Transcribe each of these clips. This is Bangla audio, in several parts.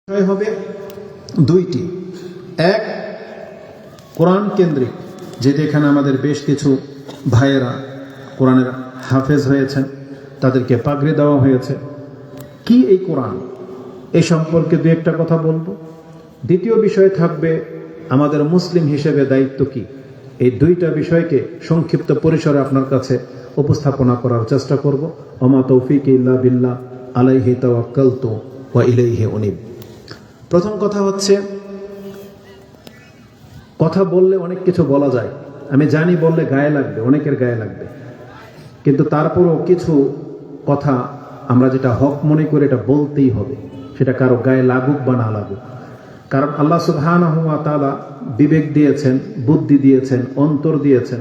বিষয় হবে দুইটি। এক, কোরআন কেন্দ্রিক, যেটি এখানে আমাদের বেশ কিছু ভাইয়েরা কোরআনের হাফেজ হয়েছেন, তাদেরকে পাগড়ি দেওয়া হয়েছে। কি এই কোরআন, এই সম্পর্কে দু একটা কথা বলবো। দ্বিতীয় বিষয় থাকবে আমাদের মুসলিম হিসেবে দায়িত্ব কি। এই দুইটা বিষয়কে সংক্ষিপ্ত পরিসরে আপনার কাছে উপস্থাপনা করার চেষ্টা করব। ওমা তৌফিক ইল্লা বিল্লাহ, আলাইহি তাওয়াক্কালতু ওয়া ইলাইহি উনীব। প্রথম কথা হচ্ছে, কথা বললে অনেক কিছু বলা যায়, আমি জানি, বললে গায়ে লাগবে, অনেকের গায়ে লাগবে, কিন্তু তারপরও কিছু কথা আমরা যেটা হক মনে করি এটা বলতেই হবে, সেটা কারো গায়ে লাগুক বা না লাগুক। কারণ আল্লাহ সুবহানাহু ওয়া তাআলা বিবেক দিয়েছেন, বুদ্ধি দিয়েছেন, অন্তর দিয়েছেন।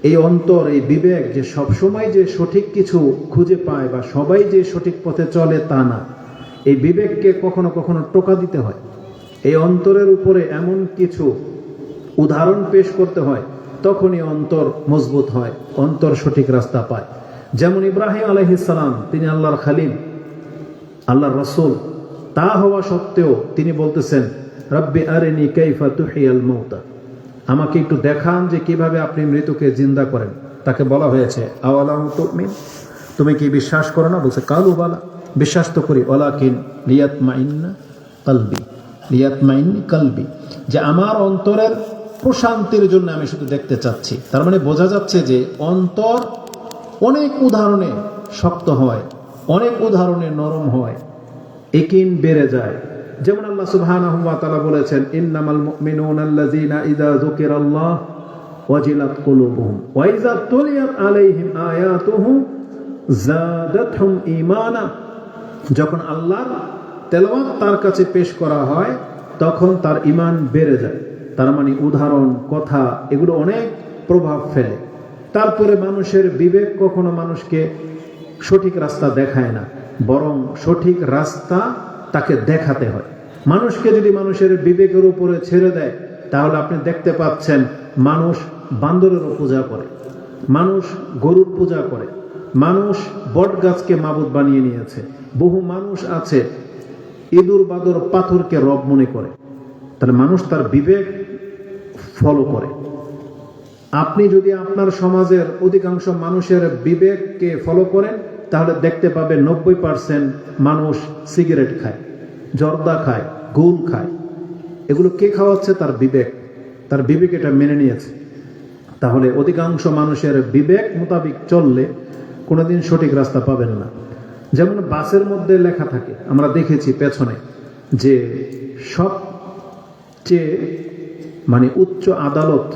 এই অন্তর, এই বিবেক যে সবসময় যে সঠিক কিছু খুঁজে পায় বা সবাই যে সঠিক পথে চলে তা না, এই বিবেককে কখনো কখনো টোকা দিতে হয়। এই অন্তরের উপরে এমন কিছু উদাহরণ পেশ করতে হয়, তখনই অন্তর মজবুত হয়, অন্তর সঠিক রাস্তা পায়। যেমন ইব্রাহিম আলাইহিস সালাম, তিনি আল্লাহর খলিল, আল্লাহর রাসূল, তা হওয়া সত্ত্বেও তিনি বলতেছেন, রব্বি আরিনি কাইফা তুহিয়াল মাউতা, আমাকে একটু দেখান যে কিভাবে আপনি মৃতকে জিন্দা করেন। তাকে বলা হয়েছে, আওয়ালাম তুমিন, তুমি কি বিশ্বাস করো না? বলছে কালু বালা, বিশ্বাস তো করি, ওয়ালাকিন লিয়াতমাইন্না কলবি, লিয়াতমাইন্নি কলবি, যে আমার অন্তরের প্রশান্তির জন্য আমি শুধু দেখতে চাচ্ছি। তার মানে বোঝা যাচ্ছে যে অন্তর অনেক উদাহরণে শক্ত হয়, অনেক উদাহরণে নরম হয়, ইয়াকিন বেড়ে যায়। যেমন আল্লাহ সুবহানাহু ওয়া তাআলা বলেছেন, ইন্নামাল মুমিনুনা আল্লাযীনা ইযা যুকিরাল্লাহ ওয়াজিলাত কুলুবুহুম ওয়া ইযা তুলিয়াত আলাইহিম আয়াতুহু যাদাতহুম ঈমানা, যখন আল্লাহর তেলাওয়াত তার কাছে পেশ করা হয় তখন তার ঈমান বেড়ে যায়। তার মানে উদাহরণ, কথা, এগুলো অনেক প্রভাব ফেলে। তারপরে মানুষের বিবেক কখনো মানুষকে সঠিক রাস্তা দেখায় না, বরং সঠিক রাস্তা তাকে দেখাতে হয়। মানুষকে যদি মানুষের বিবেকের উপরে ছেড়ে দেয়, তাহলে আপনি দেখতে পাচ্ছেন মানুষ বান্দরেরও পূজা করে, মানুষ গরুর পূজা করে, মানুষ বট গাছকে মাবুদ বানিয়ে নিয়েছে, বহু মানুষ আছে ইঁদুর বাদর পাথরকে রব মনে করে। তাহলে মানুষ তার বিবেক ফলো করে। আপনি যদি আপনার সমাজের অধিকাংশ মানুষের বিবেককে ফলো করেন, তাহলে দেখতে পাবেন 90% মানুষ সিগারেট খায়, জর্দা খায়, গুল খায়। এগুলো কে খাওয়াচ্ছে? তার বিবেক। তার বিবেক এটা মেনে নিয়েছে। তাহলে অধিকাংশ মানুষের বিবেক মোতাবেক চললে কোনোদিন সঠিক রাস্তা পাবেন না। যেমন বাসের মধ্যে লেখা থাকে, আমরা দেখেছি পেছনে, যে সবচেয়ে মানে উচ্চ আদালত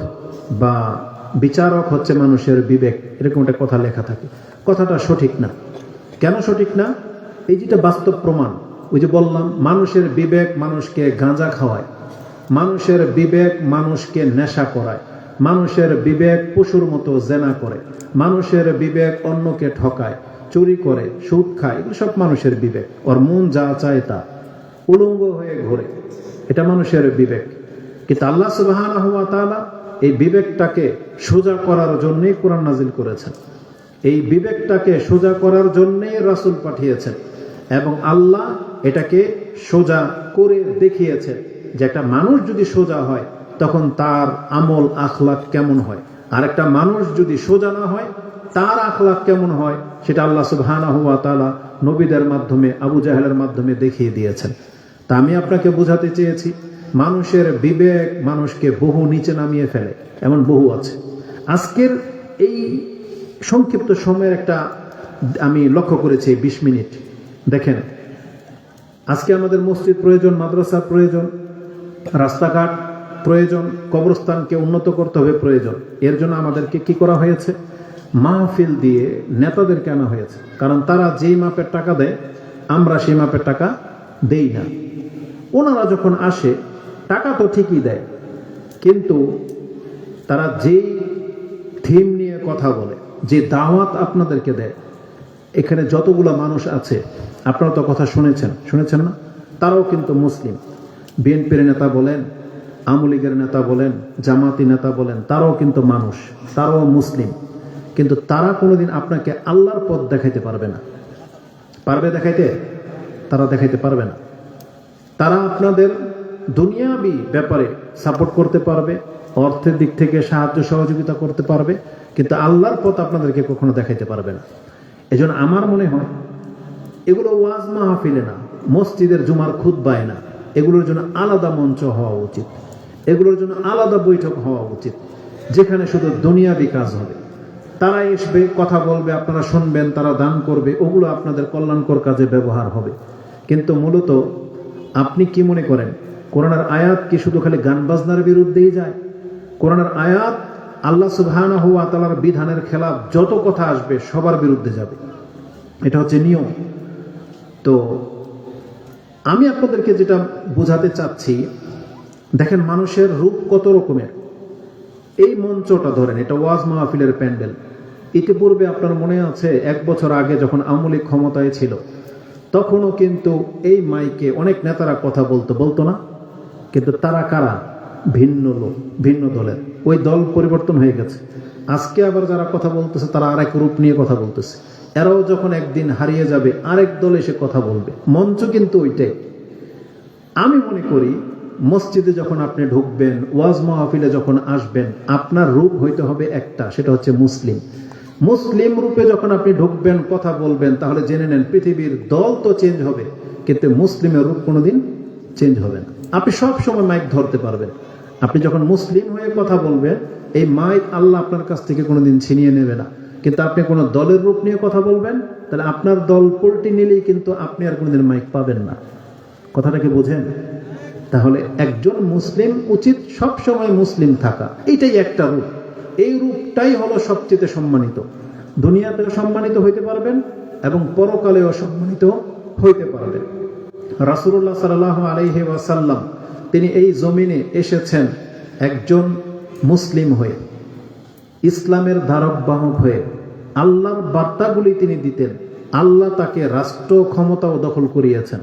বা বিচারক হচ্ছে মানুষের বিবেক, এরকম একটা কথা লেখা থাকে। কথাটা সঠিক না। কেন সঠিক না? এই যেটা বাস্তব প্রমাণ। ওই যে বললাম, মানুষের বিবেক মানুষকে গাঁজা খাওয়ায়, মানুষের বিবেক মানুষকে নেশা করায়, মানুষের বিবেক পশুর মতো জেনা করে, মানুষের বিবেক অন্যকে ঠকায়, চুরি করে, সুদ খায়। এগুলো সব মানুষের বিবেক। ওর মন যা চায় তা, উলঙ্গ হয়ে ঘোরে, এটা মানুষের বিবেক। কিন্তু আল্লাহ সুবহানাহু ওয়া তাআলা এই বিবেকটাকে সোজা করার জন্যই কোরআন নাজিল করেছেন, এই বিবেকটাকে সোজা করার জন্যই রাসূল পাঠিয়েছেন, এবং আল্লাহ এটাকে সোজা করে দেখিয়েছেন যে একটা মানুষ যদি সোজা হয় তখন তার আমল আখলাক কেমন হয়, আর একটা মানুষ যদি সোজা না হয় তার আখলাক কেমন হয়, সেটা আল্লাহ সুবহানাহু ওয়া তাআলা নবীদের মাধ্যমে, আবু জাহেলের মাধ্যমে দেখিয়ে দিয়েছেন। তা আমি আপনাকে বোঝাতে চেয়েছি, মানুষের বিবেক মানুষকে বহু নিচে নামিয়ে ফেলে, এমন বহু আছে। আজকের এই সংক্ষিপ্ত সময়ের একটা আমি লক্ষ্য করেছি, 20 মিনিট দেখেন। আজকে আমাদের মসজিদ প্রয়োজন, মাদ্রাসা প্রয়োজন, রাস্তাঘাট প্রয়োজন, কবরস্থানকে উন্নত করতে হবে প্রয়োজন। এর জন্য আমাদেরকে কি করা হয়েছে? মাহফিল দিয়ে নেতাদেরকে আনা হয়েছে। কারণ তারা যেই মাপের টাকা দেয়, আমরা সেই মাপের টাকা দেই না। ওনারা যখন আসে টাকা তো ঠিকই দেয়, কিন্তু তারা যেই থিম নিয়ে কথা বলে, যে দাওয়াত আপনাদেরকে দেয়, এখানে যতগুলো মানুষ আছে আপনারা তো কথা শুনেছেন না? তারাও কিন্তু মুসলিম। বিএনপির নেতা বলেন, আওয়ামী লীগের নেতা বলেন, জামাতি নেতা বলেন, তারাও কিন্তু মানুষ, তারাও মুসলিম। কিন্তু তারা কোনোদিন আপনাকে আল্লাহর পথ দেখাইতে পারবে না। পারবে দেখাইতে? তারা দেখাইতে পারবে না। তারা আপনাদের দুনিয়াবি ব্যাপারে সাপোর্ট করতে পারবে, অর্থের দিক থেকে সাহায্য সহযোগিতা করতে পারবে, কিন্তু আল্লাহর পথ আপনাদেরকে কখনো দেখাইতে পারবে না। এজন্য আমার মনে হয় এগুলো ওয়াজ মাহফিলে না, মসজিদের জুমার খুতবায় না, এগুলোর জন্য আলাদা মঞ্চ হওয়া উচিত, এগুলোর জন্য আলাদা বৈঠক হওয়া উচিত, যেখানে শুধু দুনিয়াবি কাজ হবে। তারা আসবে, কথা বলবে, আপনারা শুনবেন, তারা দান করবে, ওগুলো আপনাদের কল্যাণকর কাজে ব্যবহার হবে। কিন্তু মূলত আপনি কি মনে করেন কোরআনের আয়াত কি শুধু খালি গান বাজনার বিরুদ্ধেই যায়? কোরআনের আয়াত আল্লাহ সুবহানাহু ওয়া তাআলার বিধানের খেলাফ যত কথা আসবে সবার বিরুদ্ধে যাবে, এটা হচ্ছে নিয়ম। তো আমি আপনাদেরকে যেটা বোঝাতে চাচ্ছি, দেখেন মানুষের রূপ কত রকমের। এই মঞ্চটা ধরেন, এটা ওয়াজ মাহফিলের প্যান্ডেল। ইতিপূর্বে আপনার মনে আছে 1 বছর আগে যখন আওয়ামী লীগ ক্ষমতায় ছিল, তখনও কিন্তু এই মাইকে অনেক নেতারা কথা বলতো না? কিন্তু তারা কারা? ভিন্ন লোক, ভিন্ন দলের। ওই দল পরিবর্তন হয়ে গেছে। আজকে আবার যারা কথা বলতেছে তারা আরেক রূপ নিয়ে কথা বলতেছে। এরাও যখন একদিন হারিয়ে যাবে আরেক দল এসে কথা বলবে। মঞ্চ কিন্তু ওইটাই। আমি মনে করি মসজিদে যখন আপনি ঢুকবেন, ওয়াজ মাহফিলে যখন আসবেন, আপনার রূপ হইতে হবে একটা, সেটা হচ্ছে মুসলিম। মুসলিম রূপে যখন আপনি ঢুকবেন, কথা বলবেন, তাহলে জেনে নেন পৃথিবীর দল তো চেঞ্জ হবে, কিন্তু মুসলিমের রূপ কোনোদিন চেঞ্জ হবে না। আপনি সব সময় মাইক ধরতে পারবেন। আপনি যখন মুসলিম হয়ে কথা বলবেন, এই মাইক আল্লাহ আপনার কাছ থেকে কোনোদিন ছিনিয়ে নেবে না। কিন্তু আপনি কোনো দলের রূপ নিয়ে কথা বলবেন, তাহলে আপনার দল পল্টি নিলেই কিন্তু আপনি আর কোনোদিন মাইক পাবেন না। কথাটাকে বোঝেন? তাহলে একজন মুসলিম উচিত সব সময় মুসলিম থাকা, এটাই একটা রূপ। এই রূপটাই হলো সবচেয়ে সম্মানিত। দুনিয়াতেও সম্মানিত হইতে পারবেন এবং পরকালেও সম্মানিত হইতে পারবেন। রাসূলুল্লাহ সাল্লাল্লাহু আলাইহি ওয়াসাল্লাম তিনি এই জমিনে এসেছেন একজন মুসলিম হয়ে, ইসলামের ধারক বাহক হয়ে। আল্লাহর বার্তাগুলি তিনি দিতেন। আল্লাহ তাকে রাষ্ট্র ক্ষমতাও দখল করিয়েছেন,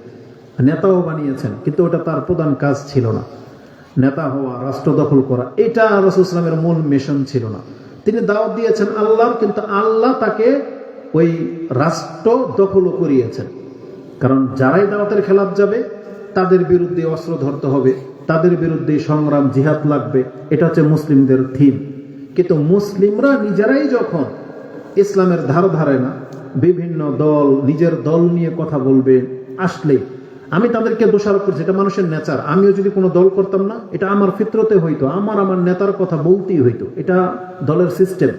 নেতাও বানিয়েছেন, কিন্তু ওটা তার প্রধান কাজ ছিল না। নেতা হওয়া, রাষ্ট্র দখল করা, এটা রাসূল ইসলামের মূল মিশন ছিল না। তিনি দাওয়াত দিয়েছেন আল্লাহর, কিন্তু আল্লাহ তাকে ওই রাষ্ট্র দখলও করিয়েছেন। কারণ যারাই দাওয়াতের খেলাফ যাবে তাদের বিরুদ্ধে অস্ত্র ধরতে হবে, তাদের বিরুদ্ধে সংগ্রাম, জিহাদ লাগবে। এটা হচ্ছে মুসলিমদের থিম। কিন্তু মুসলিমরা নিজেরাই যখন ইসলামের ধার ধারে না, বিভিন্ন দল, নিজের দল নিয়ে কথা বলবে, আসলেই আমি তাদেরকে দোষারোপ করছি, এটা মানুষের নেচার। আমিও যদি কোনো দল করতাম না, এটা আমার ফিতরতে হইতো, আমার নেতার কথা বলতেই হইতো। এটা দলের সিস্টেম,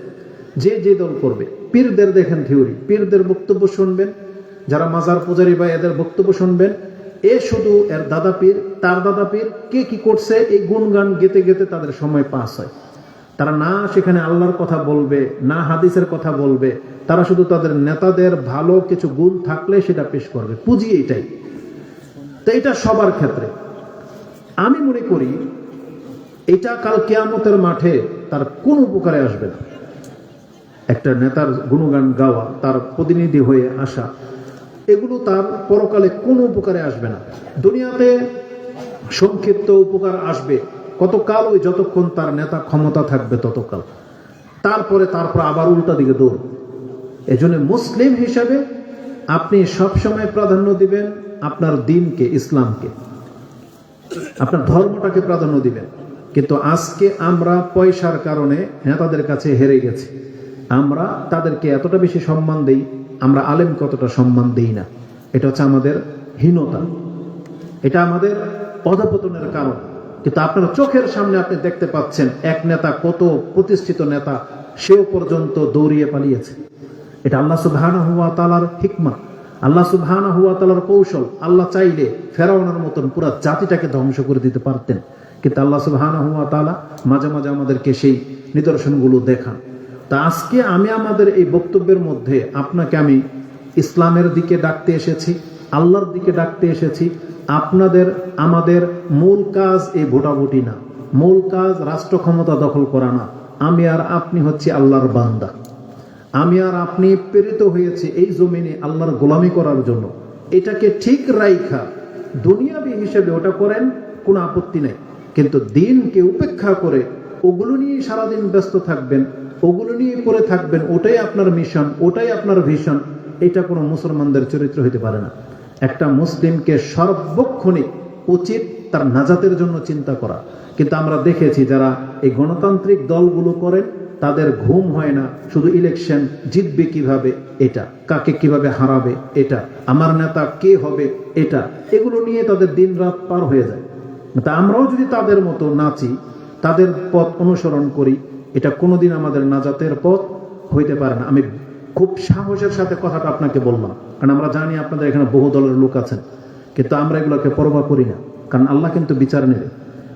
যে দল করবে। পীরদের দেখেন থিওরি, পীরদের বক্তব্য শুনবেন, যারা মাজার পূজারী বা এদের বক্তব্য শুনবেন, এ শুধু এর দাদা পীর, তার দাদা পীর, কে কি করছে এই গুণগান গেতে গেতে তাদের সময় পাস হয়। তারা না সেখানে আল্লাহর কথা বলবে, না হাদিসের কথা বলবে, তারা শুধু তাদের নেতাদের ভালো কিছু গুণ থাকলে সেটা পেশ করবে, পুঁজি এটাই। তো এটা সবার ক্ষেত্রে আমি মনে করি এটা কাল কিয়ামতের মাঠে তার কোনো উপকারে আসবে না। একটা নেতার গুণগান গাওয়া, তার প্রতিনিধি হয়ে আসা, এগুলো তার পরকালে কোনো উপকারে আসবে না। দুনিয়াতে সংক্ষিপ্ত উপকার আসবে কতকাল, ওই যতক্ষণ তার নেতা ক্ষমতা থাকবে ততকাল। তারপরে আবার উল্টা দিকে দৌড়। এজন্য মুসলিম হিসাবে আপনি সবসময় প্রাধান্য দিবেন আপনার দিনকে, ইসলামকে, আপনার ধর্মটাকে প্রাধান্য দিবেন। কিন্তু আজকে আমরা পয়সার কারণে নেতাদের কাছে হেরে গেছি। আমরা তাদেরকে এতটা বেশি সম্মান দেই, আমরা আলেম কতটা সম্মান দেই না। এটা হচ্ছে আমাদের হীনতা, এটা আমাদের অধঃপতনের কারণ। কিন্তু আপনার চোখের সামনে আপনি দেখতে পাচ্ছেন এক নেতা, কত প্রতিষ্ঠিত নেতা, সেও পর্যন্ত দৌড়িয়ে পালিয়েছে। এটা আল্লাহ সুবহানাহু ওয়া তাআলার হিকমা, আল্লাহ সুবহানাহু ওয়া তাআলার কৌশল। আল্লাহ চাইলে ফেরাউনের মতন পুরো জাতিটাকে ধ্বংস করে দিতে পারতেন, কিন্তু আল্লাহ সুবহানাহু ওয়া তাআলা মাঝে মাঝে আমাদেরকে সেই নিদর্শনগুলো দেখান। তা আজকে আমি আমাদের এই বক্তব্যের মধ্যে আপনাকে আমি ইসলামের দিকে ডাকতে এসেছি, আল্লাহর দিকে ডাকতে এসেছি। আপনাদের আমাদের মূল কাজ এই ভোটাভুটি না, মূল কাজ রাষ্ট্র ক্ষমতা দখল করা না। আমি আর আপনি হচ্ছে আল্লাহর বান্দা, আমি আর আপনি প্রেরিত হয়েছে এই জমিনে আল্লাহর গোলামি করার জন্য। এটাকে ঠিক রাইখা দুনিয়াবি হিসেবে ওটা করেন, কোনো আপত্তি নেই। কিন্তু দিনকে উপেক্ষা করে ওগুলো নিয়ে সারাদিন ব্যস্ত থাকবেন, ওগুলো নিয়ে করে থাকবেন, ওটাই আপনার মিশন, ওটাই আপনার ভিশন, এটা কোনো মুসলমানদের চরিত্র হইতে পারে না। একটা মুসলিমকে সর্বক্ষণিক উচিত তার নাজাতের জন্য চিন্তা করা। কিন্তু আমরা দেখেছি যারা এই গণতান্ত্রিক দলগুলো করেন তাদের ঘুম হয় না, শুধু ইলেকশন জিতবে কিভাবে, এটা কাকে কিভাবে হারাবে, এটা আমার নেতা কে হবে, এটা এগুলো নিয়ে তাদের দিন রাত পার হয়ে যায়। তা আমরাও যদি তাদের মতো নাচি, তাদের পথ অনুসরণ করি, এটা কোনোদিন আমাদের নাজাতের পথ হইতে পারে না। আমি খুব সাহসের সাথে কথাটা আপনাকে বললাম, কারণ আমরা জানি আপনাদের এখানে বহু দলের লোক আছেন, কিন্তু আমরা এগুলোকে পরোয়া করি না, কারণ আল্লাহ কিন্তু বিচার নেবে।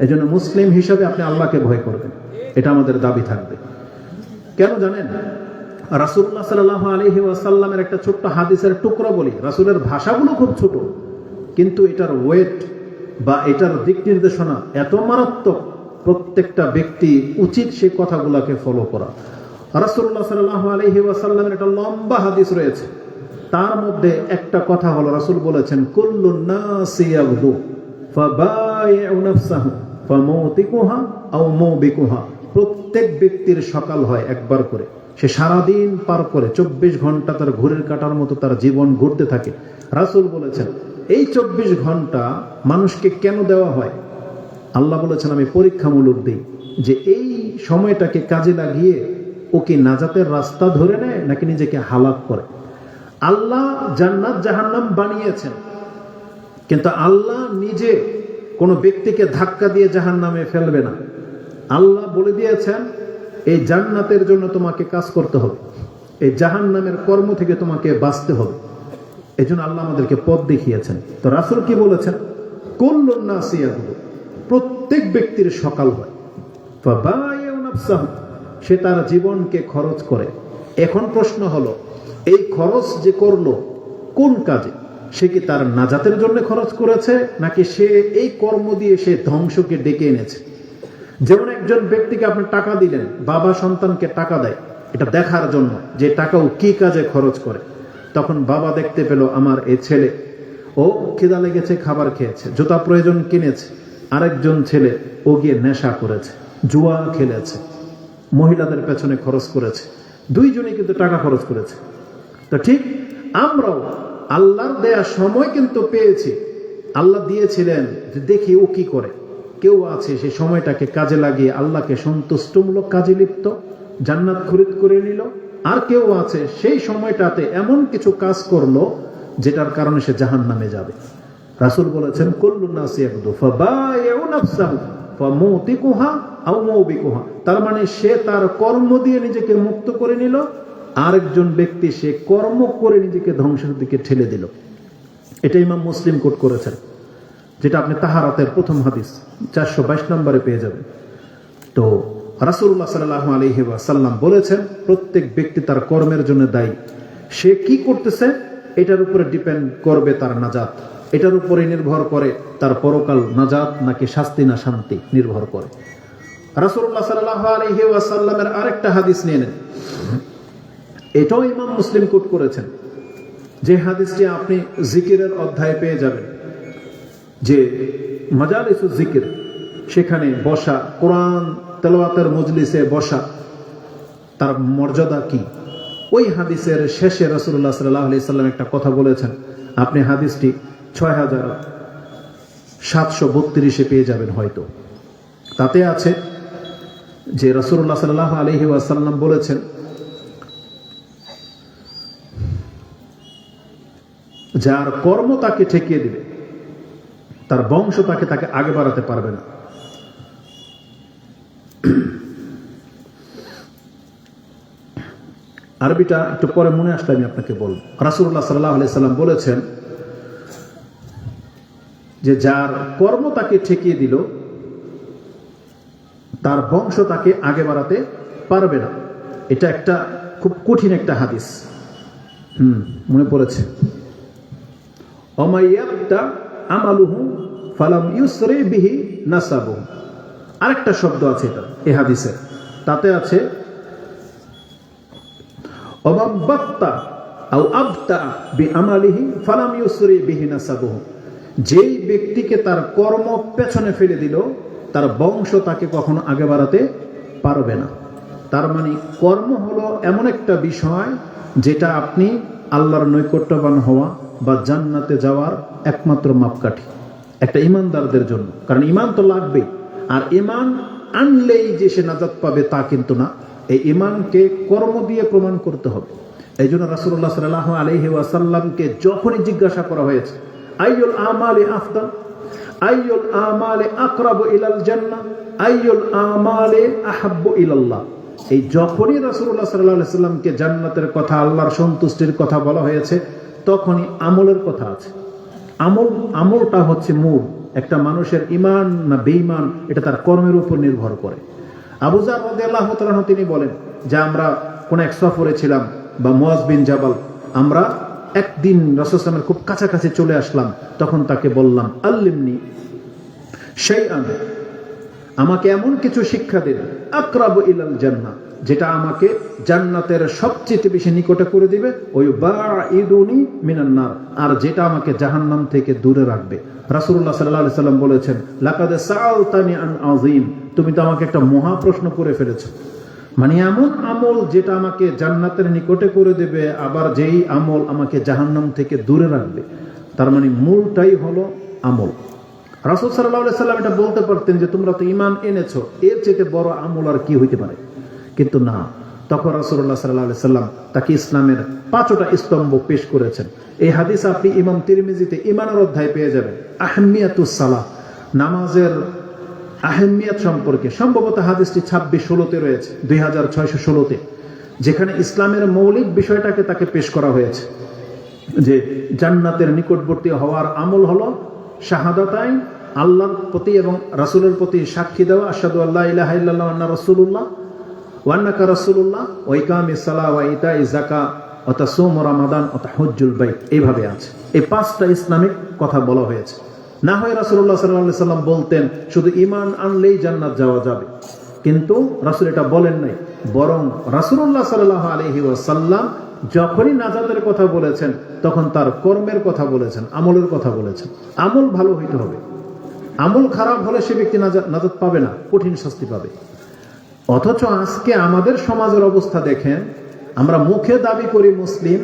এই জন্য মুসলিম হিসাবে আপনি আল্লাহকে ভয় করবেন, এটা আমাদের দাবি থাকবে। কেন জানেন? রাসূলুল্লাহ সাল্লাল্লাহু আলাইহি ওয়াসাল্লামের একটা ছোট্ট হাদিসের টুকরা বলি। রাসূলের ভাষাগুলো খুব ছোট, কিন্তু এটার ওয়েট বা এটার দিক নির্দেশনা এত মারাত্মক, প্রত্যেকটা ব্যক্তি উচিত সেই কথাগুলোকে ফলো করা। রাসূলুল্লাহ সাল্লাল্লাহু আলাইহি ওয়াসাল্লামের একটা লম্বা হাদিস রয়েছে, তার মধ্যে একটা কথা হলো রাসূল বলেছেন, কুল্লুন নাসি ইয়াগদু ফাবাইউ নাফসাহু ফামুতিকুহা আও মুবিকুহা। প্রত্যেক ব্যক্তির সকাল হয় একবার করে, সে সারাদিন পার করে 24 ঘন্টা তার ঘড়ির কাঁটার মতো তার জীবন ঘুরতে থাকে। রাসূল বলেছেন এই 24 ঘন্টা মানুষকে কেন দেওয়া হয়? আল্লাহ বলেছেন আমি পরীক্ষামূলক দিই, যে এই সময়টাকে কাজে লাগিয়ে ও কি নাজাতের রাস্তা ধরে নেয় নাকি নিজেকে হালাক করে। আল্লাহ জান্নাত জাহান্নাম বানিয়েছেন, কিন্তু আল্লাহ নিজে কোনো ব্যক্তিকে ধাক্কা দিয়ে জাহান্নামে ফেলবে না। আল্লাহ বলে দিয়েছেন এই জান্নাতের জন্য তোমাকে কাজ করতে হবে, এই জাহান্নামের কর্ম থেকে তোমাকে বাঁচতে হবে। এই জন্য আল্লাহ আমাদেরকে পথ দেখিয়েছেন। তো রাসূল কি বলেছেন? কুল্লুন নাসি ইয়াগদু, প্রত্যেক ব্যক্তির সকাল হয়, ফাবাইউ নাফসাহু, সে তার জীবনকে খরচ করে। এখন প্রশ্ন হলো, এই খরচ যে করলো কোন কাজে? সে কি তার নাজাতের জন্য খরচ করেছে, নাকি সে এই কর্ম দিয়ে সে ধ্বংসকে ডেকে এনেছে? যেমন একজন ব্যক্তিকে আপনি টাকা দিলেন, বাবা সন্তানকে টাকা দেয় এটা দেখার জন্য যে টাকাও কি কাজে খরচ করে। তখন বাবা দেখতে পেল আমার এই ছেলে, ও খিদা লেগেছে, খাবার খেয়েছে, জুতা প্রয়োজন কিনেছে। আরেকজন ছেলে ও গিয়ে নেশা করেছে, জুয়া খেলেছে, মহিলাদের পেছনে খরচ করেছে, দুইজনই কিন্তু টাকা খরচ করেছে। তো ঠিক আমরাও আল্লাহর দেয়া সময় কিন্তু পেয়েছি, আল্লাহ দিয়েছিলেন যে দেখি ও কি করে। কেউ আছে সেই সময়টাকে কাজে লাগিয়ে আল্লাহকে সন্তুষ্টমূলক কাজে লিপ্ত, জান্নাত খরিদ করে নিল। আর কেউ আছে সেই সময়টাতে এমন কিছু কাজ করলো যেটার কারণে সে জাহান্নামে যাবে। রাসূল বলেছেন কুল্লুন নাসি ইয়াগদু ফাবাইউ নাফসাহু ফামুতিকুহা আও মুবিকুহা। তার মানে সে তার কর্ম দিয়ে নিজেকে মুক্ত করে নিল, আরেকজন ব্যক্তি সে কর্ম করে নিজেকে ধ্বংসের দিকে ঠেলে দিল। এটা ইমাম মুসলিম কোট করেছেন, যেটা আপনি তাহারাতের প্রথম হাদিস 422 নম্বরে পেয়ে যাবেন। তো রাসূলুল্লাহ সাল্লাল্লাহু আলাইহি ওয়াসাল্লাম বলেছেন প্রত্যেক ব্যক্তি তার কর্মের জন্য দায়ী। সে কি করতেছে এটার উপরে ডিপেন্ড করবে তার নাজাত, এটার উপরে নির্ভর করে তার পরকাল নাজাত নাকি শাস্তি না শান্তি নির্ভর করে। রাসূলুল্লাহ সাল্লাল্লাহু আলাইহি ওয়াসাল্লামের আরেকটা হাদিস নিয়ে নেন, এটাও ইমাম মুসলিম কোট করেছেন, যে হাদিসটি আপনি জিকিরের অধ্যায়ে পেয়ে যাবেন, যে মাজালিসুজ জিকির, সেখানে বসা, কোরআন তেলাওয়াতের মজলিসে বসা, তার মর্যাদা কি। ওই হাদিসের শেষে রাসূলুল্লাহ সাল্লাল্লাহু আলাইহি সাল্লাম একটা কথা বলেছেন, আপনি হাদিসটি 6732 পেয়ে যাবেন হয়তো। তাতে আছে যে রাসূলুল্লাহ সাল্লাল্লাহু আলাইহি ওয়াসাল্লাম বলেছেন, যার কর্ম তাকে ঠেকিয়ে দিবে তার বংশ তাকে আগে বাড়াতে পারবে না। আরবিটা একটু পরে মনে আসলে আমি আপনাকে বলব। রাসূলুল্লাহ সাল্লাল্লাহু আলাইহি সাল্লাম বলেছেন যে যার কর্ম তাকে ঠেকিয়ে দিল তার বংশ তাকে আগে বাড়াতে পারবে না। এটা একটা খুব কঠিন একটা হাদিস, মনে পড়েছে। অমাইয়াবতা আমালুহু ফালাম ইউসরি বিহি নাসাবুহু, আরেকটা শব্দ আছে এটা এই হাদিসে, তাতে আছে অমাব্বাত্তা আও আবতা বিআমালিহি ফালাম ইউসরি বিহি নাসাবুহু, যেই ব্যক্তিকে তার কর্ম পেছনে ফেলে দিল তার বংশ তাকে কখনো আগে বাড়াতে পারবে না। তার মানে কর্ম হলো এমন একটা বিষয় যেটা আপনি আল্লাহর নৈকট্যবান হওয়া বা জান্নাতে যাওয়ার একমাত্র মাপকাঠি। একটা ইমানদারদের জন্য, কারণ ইমান তো লাগবেই। আর ইমান আনলেই যে সে নাজাত পাবে তা কিন্তু না, এই ইমানকে কর্ম দিয়ে প্রমাণ করতে হবে। এই জন্য রাসূলুল্লাহ সাল্লাল্লাহু আলাইহি ওয়াসাল্লামকে যখনই জিজ্ঞাসা করা হয়েছে আইয়ুল আমালি আফদাল, আইয়ুল আমালি আকরাবু ইলাল জান্নাহ, আইয়ুল আমালি আহাব্বু ইলাল্লাহ, এই যখনই রাসূলুল্লাহ সাল্লাল্লাহু আলাইহি ওয়াসাল্লামকে জান্নাতের কথা, আল্লাহর সন্তুষ্টির কথা বলা হয়েছে, তখনই আমলের কথা আছে। আমলটা হচ্ছে মূল। একটা মানুষের ঈমান না বেঈমান এটা তার কর্মের উপর নির্ভর করে। আবু যার রাদিয়াল্লাহু তাআলা আনহু তিনি বলেন যে আমরা কোন এক সফরে ছিলাম, বা মুয়াজ বিন জাবাল, আমরা একদিন রাসূল সাল্লাল্লাহু আলাইহি ওয়াসাল্লামের খুব কাছাকাছি চলে আসলাম। তখন তাকে বললাম আল্লিমনি শাইআন, আমাকে এমন কিছু শিক্ষা দিন, আকরাবু ইলাল জান্নাহ, যেটা আমাকে জান্নাতের সবচেয়ে বেশি নিকটে করে দিবে, ওই বাঈদুনি মিনান নার, আর যেটা আমাকে জাহান্নাম থেকে দূরে রাখবে। রাসূলুল্লাহ সাল্লাল্লাহু আলাইহি ওয়াসাল্লাম বলেছেন লাকাদ সাআলতানি আন আযীম, তুমি তো আমাকে একটা মহা প্রশ্ন করে ফেলেছো। মানে এমন আমল যেটা আমাকে জান্নাতের নিকটে করে দেবে, আবার যেই আমল আমাকে জাহান্নাম থেকে দূরে রাখবে। তার মানে মূলটাই হলো আমল। রাসূল সাল্লাল্লাহু আলাইহি ওয়াসাল্লাম এটা বলতে পারতেন যে তোমরা তো ঈমান এনেছো, এর চেয়ে বড় আমল আর কি হইতে পারে, কিন্তু না। তখন রাসূলুল্লাহ সাল্লাল্লাহু আলাইহি ওয়াসাল্লাম তাকে ইসলামের 5টা স্তম্ভ পেশ করেছেন। এই হাদিস আপনি ইমাম তিরমিজিতে ঈমানের অধ্যায় পেয়ে যাবেন। আহমিয়াতুস সালাহ, নামাজের আহমিয়াত সম্পর্কে সম্ভবত হাদিসটি 26-16-তে রয়েছে, 2616-তে, যেখানে ইসলামের মৌলিক বিষয়টাকে তাকে পেশ করা হয়েছে যে জান্নাতের নিকটবর্তী হওয়ার আমল হলো শাহাদাতাইন, আল্লাহর প্রতি এবং রাসূলের প্রতি সাক্ষী দেওয়া, আশহাদু আল্লা ইলাহা ইল্লাল্লাহ ওয়া আন্না রাসূলুল্লাহ ওয়া আন্নাকা রাসূলুল্লাহ, ওয়া ইকামিস সালাহ ওয়া ইতাইজ যাকাত ওয়া তাসুম রমাদান ওয়া তাহজ্জুল বাইত, এইভাবে আছে। এই 5টা ইসলামিক কথা বলা হয়েছে। না হয় রাসূলুল্লাহ সাল্লাল্লাহু আলাইহি ওয়াসাল্লাম বলতেন শুধু ঈমান আনলেই জান্নাত যাওয়া যাবে, কিন্তু রাসূল এটা বলেন নাই। বরং রাসূলুল্লাহ সাল্লাল্লাহু আলাইহি ওয়াসাল্লাম যখনই নাজাতের কথা বলেছেন তখন তার কর্মের কথা বলেছেন, আমলের কথা বলেছেন। আমল ভালো হইতে হবে। আমল খারাপ হলে সে ব্যক্তি নাজাত পাবে না, কঠিন শাস্তি পাবে। অথচ আজকে আমাদের সমাজের অবস্থা দেখেন, আমরা মুখে দাবি করি মুসলিম,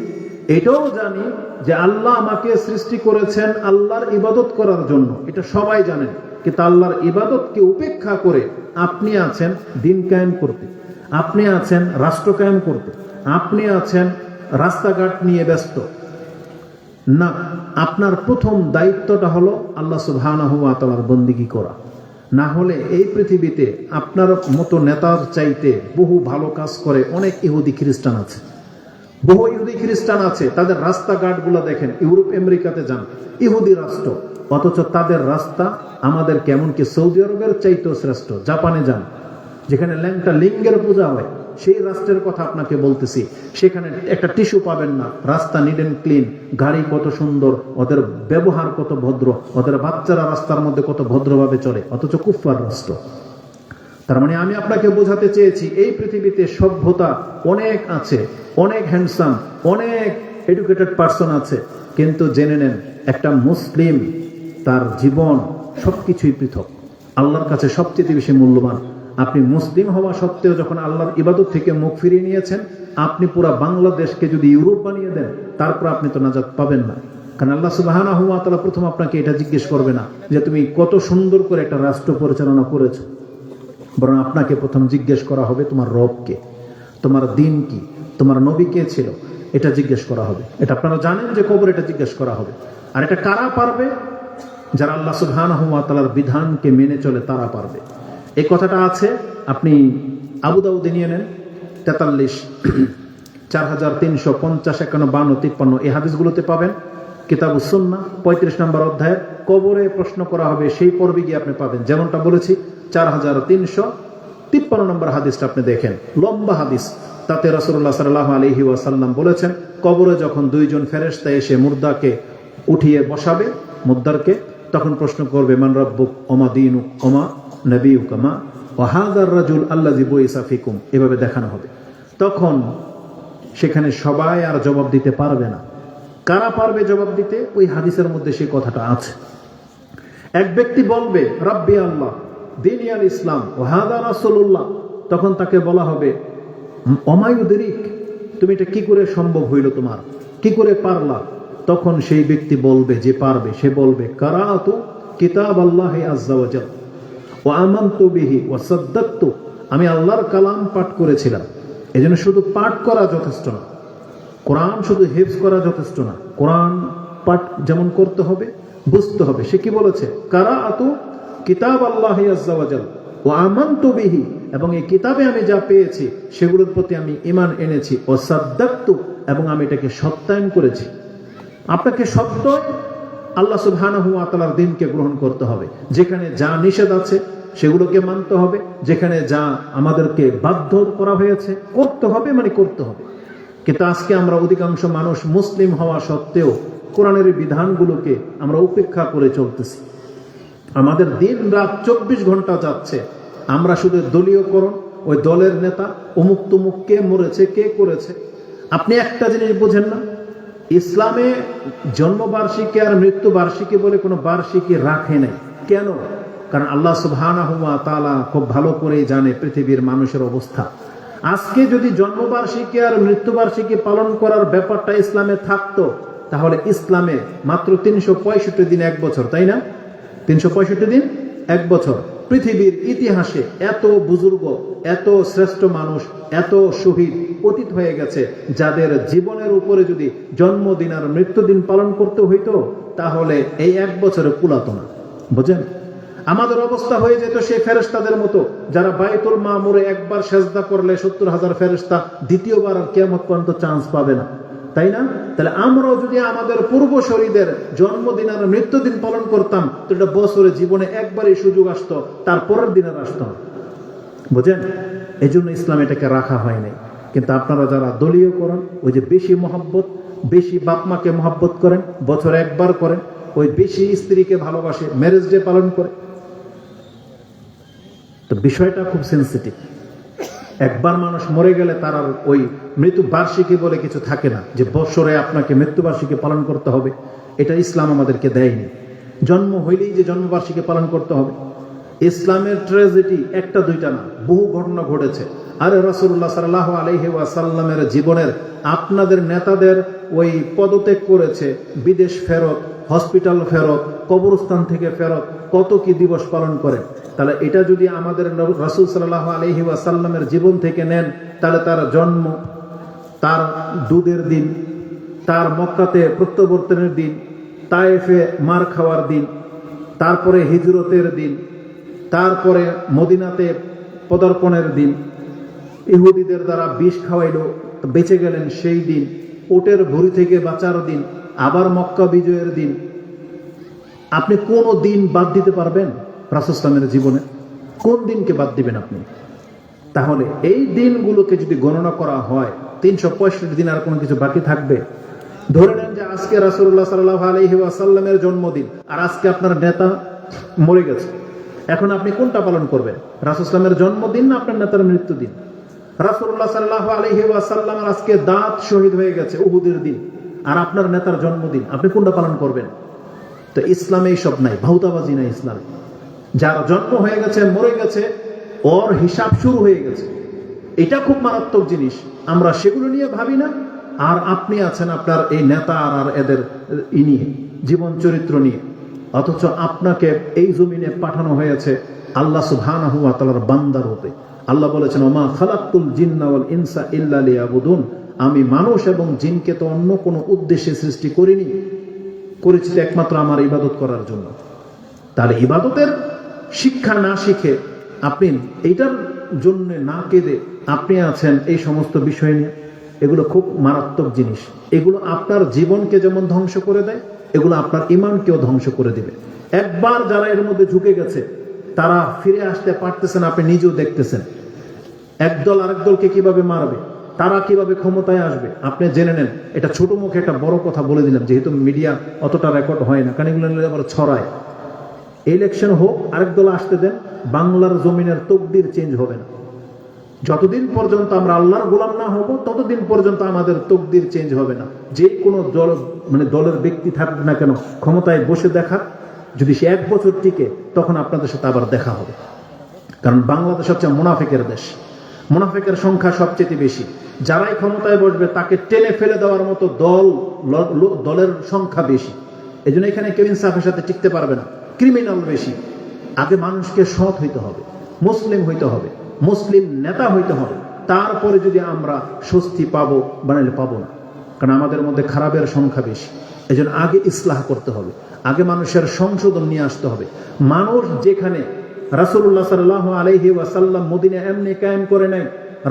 এটাও জানি যে আল্লাহ আমাকে সৃষ্টি করেছেন আল্লাহর ইবাদত করার জন্য, এটা সবাই জানেন, কিন্তু আল্লাহর ইবাদতকে উপেক্ষা করে আপনি আছেন দিন কায়েম করতে, আপনি আছেন রাষ্ট্র কায়েম করতে, আপনি আছেন রাস্তাঘাট নিয়ে ব্যস্ত। না, আপনার প্রথম দায়িত্বটা হলো আল্লাহ সুবহানাহু ওয়া তাআলার বন্দেগী করা। না হলে এই পৃথিবীতে আপনার মতো নেতার চাইতে বহু ভালো কাজ করে অনেক ইহুদি খ্রিস্টান আছে, বহু ইহুদি খ্রিস্টান আছে। তাদের রাস্তাঘাটগুলো দেখেন, ইউরোপ আমেরিকাতে যান, ইহুদি রাষ্ট্র, অথচ তাদের রাস্তা আমাদের কেমনকি সৌদি আরবের চাইতেও শ্রেষ্ঠ। জাপানে যান, যেখানে ল্যাংটা লিঙ্গের পূজা হয়, সেই রাষ্ট্রের কথা আপনাকে বলতেছি, সেখানে একটা টিস্যু পাবেন না, রাস্তা নিট এন্ড ক্লিন, গাড়ি কত সুন্দর, ওদের ব্যবহার কত ভদ্র, ওদের বাচ্চারা রাস্তার মধ্যে কত ভদ্রভাবে চলে, অথচ কুফফার রাষ্ট্র। তার মানে আমি আপনাকে বোঝাতে চেয়েছি এই পৃথিবীতে সভ্যতা অনেক আছে, অনেক হ্যান্ডসাম, অনেক এডুকেটেড পার্সন আছে, কিন্তু জেনে নেন একটা মুসলিম তার জীবন সবকিছুই পৃথক, আল্লাহর কাছে সবচেয়ে বেশি মূল্যবান। আপনি মুসলিম হওয়া সত্ত্বেও যখন আল্লাহর ইবাদত থেকে মুখ ফিরিয়ে নিয়েছেন, আপনি পুরা বাংলাদেশকে যদি ইউরোপ বানিয়ে দেন, তারপর আপনি তো নাজাত পাবেন না। কারণ আল্লাহ সুবহানাহু ওয়া তাআলা প্রথম আপনাকে এটা জিজ্ঞেস করবে না যে তুমি কত সুন্দর করে একটা রাষ্ট্র পরিচালনা করেছো, বরং আপনাকে প্রথম জিজ্ঞেস করা হবে তোমার রব কে, তোমার দিন কি, তোমার নবী কে ছিল, এটা জিজ্ঞেস করা হবে। এটা আপনারা জানেন যে কবর এটা জিজ্ঞেস করা হবে। আর এটা কারা পারবে? যারা আল্লাহ সুবহানাহু ওয়া তাআলার বিধানকে মেনে চলে তারা পারবে। এই কথাটা আছে, আপনি আবু দাউদে নিয়ে নেন 43, 4350, 51, 52, 53 এই হাদিসগুলোতে পাবেন। কিতাবুস সুন্নাহ 35 নম্বর অধ্যায়ে কবরে প্রশ্ন করা হবে, সেই পর্বে গিয়ে আপনি পাবেন। যেমনটা বলেছি 4353 নম্বর হাদিসটা আপনি দেখেন, লম্বা হাদিস। তাতে রাসূলুল্লাহ সাল্লাল্লাহু আলাইহি ওয়াসাল্লাম বলেছেন, কবরে যখন 2 জন ফেরেশতা এসে মুর্দাকে উঠিয়ে বসাবে, মুর্দারকে, তখন প্রশ্ন করবে মান রাব্বুক ওমা দীনুক ওমা নবিয়ুকা মা ওয়া হাযার রাজুল আল্লাযী বুইসা ফিকুম, এভাবে দেখানো হবে। তখন সেখানে সবাই আর জবাব দিতে পারবে না। কারা পারবে জবাব দিতে? ওই হাদিসের মধ্যে সেই কথাটা আছে। এক ব্যক্তি বলবে রাব্বি আল্লাহ, দীনি আল ইসলাম, ওয়া হাযা রাসূলুল্লাহ, তখন তাকে বলা হবে অমায়ুদরিক, তুমি এটা কি করে সম্ভব হইল, তোমার কি করে পারলা? তখন সেই ব্যক্তি বলবে, যে পারবে সে বলবে কারাতু কিতাব আল্লাহি আযজা ওয়া জাল ওয়া আমানতু বিহি ওয়া সাদ্দাকতু, আমি আল্লাহর কালাম পাঠ করেছিলাম। এজন্য শুধু পাঠ করা যথেষ্ট না, কোরআন শুধু হিফজ করা যথেষ্ট না, কোরআন পাঠ যেমন করতে হবে বুঝতে হবে। সে কি বলেছে? কারাআতু কিতাব আল্লাহি আযজা ওয়া জাল ওয়া আমানতু বিহি, এবং এই কিতাবে আমি যা পেয়েছি সেগুলোর প্রতি আমি ঈমান এনেছি। ও সাদ্দাকতু, এবং আমি এটাকে সত্যায়ন করেছি। আপনাকে সত্য আল্লাহ সুবহানাহু ওয়া তাআলার দ্বীনকে গ্রহণ করতে হবে। যেখানে যা নিষেধ আছে সেগুলোকে মানতে হবে, যেখানে যা আমাদেরকে বাধ্য করা হয়েছে করতে হবে, মানে করতে হবে। কিন্তু আজকে আমরা অধিকাংশ মানুষ মুসলিম হওয়া সত্ত্বেও কোরআনের বিধানগুলোকে আমরা উপেক্ষা করে চলতেছি। আমাদের দিন রাত 24 ঘন্টা যাচ্ছে, আমরা শুধু দলীয়করণ, ওই দলের নেতা অমুক তমুক কে মরেছে কে করেছে। আপনি একটা জিনিস বোঝেন না, ইসলামে জন্মবার্ষিকী আর মৃত্যুবার্ষিকী বলে কোনো বার্ষিকী রাখে নাই। কেন? কারণ আল্লাহ সুবহানাহু ওয়া তাআলা খুব ভালো করেই জানে পৃথিবীর মানুষের অবস্থা। আজকে যদি জন্মবার্ষিকী আর মৃত্যুবার্ষিকী পালন করার ব্যাপারটা ইসলামে থাকতো, তাহলে ইসলামে মাত্র 365 দিন 1 বছর, তাই না? 365 দিন 1 বছর। পৃথিবীর ইতিহাসে এত বুজুর্গ, এত শ্রেষ্ঠ মানুষ, এত শহীদ অতীত হয়ে গেছে, যাদের জীবনের উপরে যদি জন্মদিন আর মৃত্যুদিন পালন করতে হইতো তাহলে এই 1 বছরে কুলাতো না। বুঝেন? আমাদের অবস্থা হয়ে যেত সেই ফেরেশতাদের মতো, যারা বাইতুল মামুরে একবার সেজদা করলে 70,000 ফেরেশতা দ্বিতীয়বার আর কিয়ামত পর্যন্ত চান্স পাবে না, তাই না? তাহলে আমরাও যদি আমাদের পূর্বসূরীদের জন্মদিন আর মৃত্যুদিন পালন করতাম, তো এটা বছরে জীবনে একবারই সুযোগ আসতো, তারপরের দিন আর আসতো না। বুঝেন? এই জন্য ইসলাম এটাকে রাখা হয় নাই। কিন্তু আপনারা যারা দলীয় করেন, ওই যে বেশি মহব্বত, বেশি বাপ মাকে মহব্বত করেন, বছরে একবার করেন, ওই বেশি স্ত্রীকে ভালোবাসে, ম্যারেজ ডে পালন করে, তো বিষয়টা খুব সেন্সিটিভ। একবার মানুষ মরে গেলে তার আর ওই মৃত্যু বার্ষিকী বলে কিছু থাকে না, যে বছরে আপনাকে মৃত্যুবার্ষিকী পালন করতে হবে। এটা ইসলাম আমাদেরকে দেয়নি। জন্ম হইলেই যে জন্মবার্ষিকী পালন করতে হবে। ইসলামের ট্র্যাজেডি একটা দুইটা না, বহু ঘটনা ঘটেছে। আরে রাসূলুল্লাহ সাল্লাল্লাহু আলাইহি ওয়াসাল্লামের জীবনের আপনাদের নেতাদের ওই পদত্যাগ করেছে, বিদেশ ফেরত, হসপিটাল ফেরত, কবরস্থান থেকে ফেরত, কত কি দিবস পালন করে। তাহলে এটা যদি আমাদের রাসূল সাল্লাল্লাহু আলাইহি ওয়াসাল্লামের জীবন থেকে নেন, তাহলে তার জন্ম, তার দুধের দিন, তার মক্কাতে প্রত্যাবর্তনের দিন, তায়েফে মার খাওয়ার দিন, তারপরে হিজরতের দিন, তারপরে মদিনাতে পদার্পণের দিন, ইহুদিদের দ্বারা বিষ খাওয়াইলো বেঁচে গেলেন সেই দিন, ওটের ভুঁড়ি থেকে বাঁচার দিন, আবার মক্কা বিজয়ের দিন। আপনি কোন দিন বাদ দিতে পারবেন রাসূল সাল্লাল্লাহু জীবনে? কোন দিনকে বাদ দিবেন আপনি? তাহলে এই দিনগুলোকে যদি গণনা করা হয়, 365 দিন আর কোনো কিছু বাকি থাকবে? ধরে নেন যে আজকে রাসূলুল্লাহ সাল্লাল্লাহু আলাইহি ওয়াসাল্লামের জন্মদিন, আর আজকে আপনার নেতা মরে গেছে। এখন আপনি কোনটা পালন করবেন? রাসূল সাল্লাল্লাহু আলাইহির জন্মদিন না আপনার নেতার মৃত্যুদিন? রাসূলুল্লাহ সাল্লাল্লাহু আলাইহি ওয়াসাল্লামের আজকে দাঁত শহীদ হয়ে গেছে উহুদের দিন, আর আপনার নেতার জন্মদিন, আপনি কোনটা পালন করবেন? তো ইসলামে এইসব নাই, ভাউতাবাজি নাই ইসলামে। যার জন্ম হয়ে গেছে, মরে গেছে, ওর হিসাব শুরু হয়ে গেছে। এটা খুব মারাত্মক জিনিস, আমরা সেগুলো নিয়ে ভাবি না। আর আপনি আছেন আপনার এই নেতা আর এদের নিয়ে, জীবন চরিত্র নিয়ে, অথচ আপনাকে এই জমিনে পাঠানো হয়েছে আল্লাহ সুবহানাহু ওয়া তাআলার বান্দা রূপে। আল্লাহ বলেছেন, ওমা খালাকতুল জিন্না ওয়াল ইনসা ইল্লা লিয়াবুদুন, আমি মানুষ এবং জিনকে তো অন্য কোনো উদ্দেশ্যে সৃষ্টি করিনি, করেছি তো একমাত্র আমার ইবাদত করার জন্য। তাহলে ইবাদতের শিক্ষা না শিখে আপনি এইটার জন্য না কেঁদে আপনি আছেন এই সমস্ত বিষয় নিয়ে। এগুলো খুব মারাত্মক জিনিস। এগুলো আপনার জীবনকে যেমন ধ্বংস করে দেয়, এগুলো আপনার ইমানকেও ধ্বংস করে দিবে। একবার যারা এর মধ্যে ঝুঁকে গেছে তারা ফিরে আসতে পারতেছেন, আপনি নিজেও দেখতেছেন। একদল আরেক দলকে কিভাবে মারবে, তারা কিভাবে ক্ষমতায় আসবে, আপনি জেনে নেন। এটা ছোট মুখে একটা বড় কথা বলে দিলাম, যেহেতু মিডিয়া অতটা রেকর্ড হয় না, কারণ এগুলো আবার ছড়ায়। ইলেকশন হোক, আরেক দল আসতে দেন, বাংলার জমিনের তকদির চেঞ্জ হবে না। যতদিন পর্যন্ত আমরা আল্লাহর গোলাম না হব, ততদিন পর্যন্ত আমাদের তকদির চেঞ্জ হবে না। যে কোনো দল, মানে দলের ব্যক্তি থাকুক না কেন, ক্ষমতায় বসে দেখাক, যদি সে 1 বছর টিকে, তখন আপনাদের সাথে আবার দেখা হবে। কারণ বাংলাদেশ হচ্ছে মুনাফিকের দেশ, মুনাফিকের সংখ্যা সবচেয়ে বেশি। যারাই ক্ষমতায় বসবে তাকে টেনে ফেলে দেওয়ার মতো দলের সংখ্যা বেশি। এই জন্য এখানে কেউ ইনসাফের সাথে টিকতে পারবে না। ক্রিমিনাল বেশি। আগে মানুষকে সৎ হইতে হবে, মুসলিম হইতে হবে, মুসলিম নেতা হইতে হবে, তারপরে যদি আমরা স্বস্তি পাবো, বানাইলে পাবো না। কারণ আমাদের মধ্যে খারাপের সংখ্যা বেশি। এই জন্য আগে ইসলাহ করতে হবে, আগে মানুষের সংশোধন নিয়ে আসতে হবে। মানুষ যেখানে রাসূলুল্লাহ সাল্লাল্লাহু আলাইহি ওয়াসাল্লাম মদিনা এমনি কায়েম করে নাই।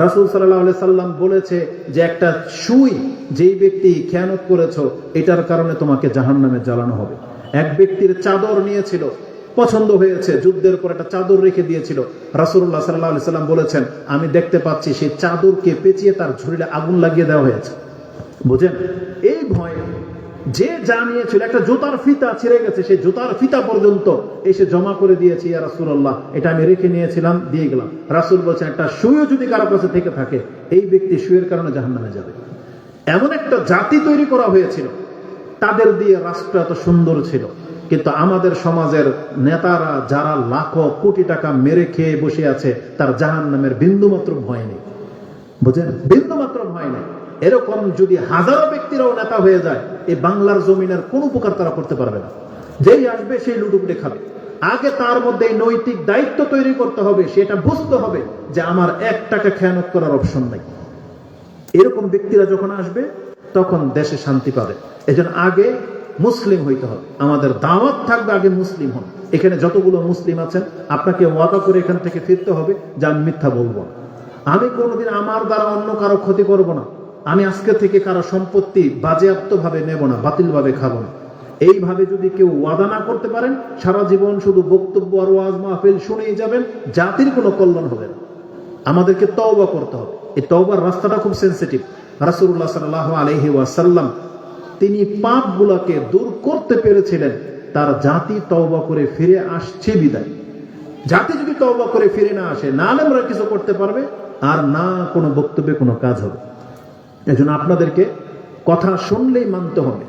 রাসূল সাল্লাল্লাহু আলাইহি সাল্লাম বলেছে যে একটা সুই যেই ব্যক্তি খেয়ানত করেছো এটার কারণে তোমাকে জাহান্নামে জ্বালানো হবে। এক ব্যক্তির চাদর নিয়েছিল, পছন্দ হয়েছে, যুদ্ধের পর একটা চাদর রেখে দিয়েছিল। রাসূলুল্লাহ সাল্লাল্লাহু আলাইহি সাল্লাম বলেছেন আমি দেখতে পাচ্ছি সেই চাদরকে পেঁচিয়ে তার ঝুড়িতে আগুন লাগিয়ে দেওয়া হয়েছে। বুঝেন, এই ভয়ে যে যা নিয়েছিল, একটা জুতার ফিতা ছিঁড়ে গেছে, সেই জুতার ফিতা পর্যন্ত এসে জমা করে দিয়েছে, ইয়া রাসূলুল্লাহ এটা আমি রেখে নিয়েছিলাম, দিয়ে গেলাম। রাসূল বলছেন একটা সুইও যদি কারো কাছে থেকে থাকে এই ব্যক্তি সুইয়ের কারণে জাহান্নামে যাবে। এমন একটা জাতি তৈরি করা হয়েছিল, তাদের দিয়ে রাষ্ট্র এত সুন্দর ছিল। কিন্তু আমাদের সমাজের নেতারা যারা লাখো কোটি টাকা মেরে খেয়ে বসে আছে, তার জাহান্নামের বিন্দুমাত্র ভয় নেই। বুঝেন, বিন্দুমাত্র ভয় নেই। এরকম যদি হাজারো ব্যক্তিরাও নেতা হয়ে যায়, এই বাংলার জমিনের কোন উপকার তারা করতে পারবে না। যেই আসবে সেই লুটুপুটে খাবে। আগে তার মধ্যে নৈতিক দায়িত্ব তৈরি করতে হবে, সেটা বুঝতে হবে যে আমার 1 টাকা খেয়ানত করার অপশন নাই। এরকম ব্যক্তিরা যখন আসবে তখন দেশে শান্তি পাবে। এজন্য আগে মুসলিম হইতে হবে। আমাদের দাওয়াত থাকবে আগে মুসলিম হন। এখানে যতগুলো মুসলিম আছেন আপনাকে ওয়াদা করে এখান থেকে ফিরতে হবে যে আমি মিথ্যা বলবো না, আমি কোনোদিন আমার দ্বারা অন্য কারো ক্ষতি করব না, আমি আজকে থেকে কারো সম্পত্তি বাজেয়াপ্ত ভাবে নেব না, বাতিল ভাবে খাবো না। এইভাবে যদি কেউ ওয়াদা না করতে পারেন, সারা জীবন শুধু বক্তব্য আর ওয়াজ মাহফিল শুনেই যাবেন, জাতির কোনো কল্যাণ হবে না। আমাদেরকে তওবা করতে হবে। এই তওবার রাস্তাটা খুব সেনসিটিভ। রাসূলুল্লাহ সাল্লাল্লাহু আলাইহি ওয়াসাল্লাম তিনি পাপগুলোকে দূর করতে পেরেছিলেন, তার জাতি তওবা করে ফিরে আসছে বিদায়। জাতি যদি তওবা করে ফিরে না আসে, না আলেমরা কিছু করতে পারবে আর না কোনো বক্তব্যে কোনো কাজ হবে। এজন্য আপনাদেরকে কথা শুনলেই মানতে হবে,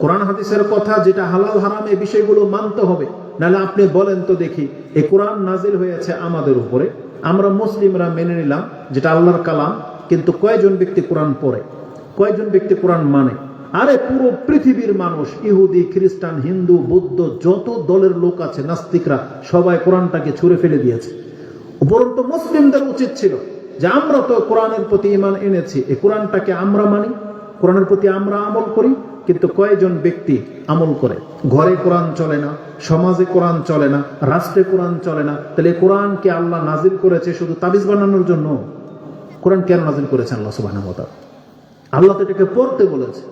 কোরআন হাদিসের কথা যেটা হালাল হারাম এই বিষয়গুলো মানতে হবে। নাহলে আপনি বলেন তো দেখি, এই কোরআন নাজিল হয়েছে আমাদের উপরে, আমরা মুসলিমরা মেনে নিলাম যেটা আল্লাহর কালাম, কিন্তু কয়জন ব্যক্তি কোরআন পড়ে, কয়জন ব্যক্তি কোরআন মানে? আরে পুরো পৃথিবীর মানুষ, ইহুদি, খ্রিস্টান, হিন্দু, বৌদ্ধ, যত দলের লোক আছে, নাস্তিকরা, সবাই কোরআনটাকে ছুঁড়ে ফেলে দিয়েছে। উপরন্তু মুসলিমদের উচিত ছিল যে আমরা তো কোরআনের প্রতি ঈমান এনেছি, এই কোরআনটাকে আমরা মানি, কোরআনের প্রতি আমরা আমল করি। কিন্তু কয়জন ব্যক্তি আমল করে? ঘরে কোরআন চলে না, সমাজে কোরআন চলে না, রাষ্ট্রে কোরআন চলে না। তাহলে কোরআনকে আল্লাহ নাজিল করেছে শুধু তাবিজ বানানোর জন্য? কোরআন কেন নাজিল করেছেন আল্লাহ সুবহানাহু ওয়া তাআলা? আল্লাহ তো এটাকে পড়তে বলেছে,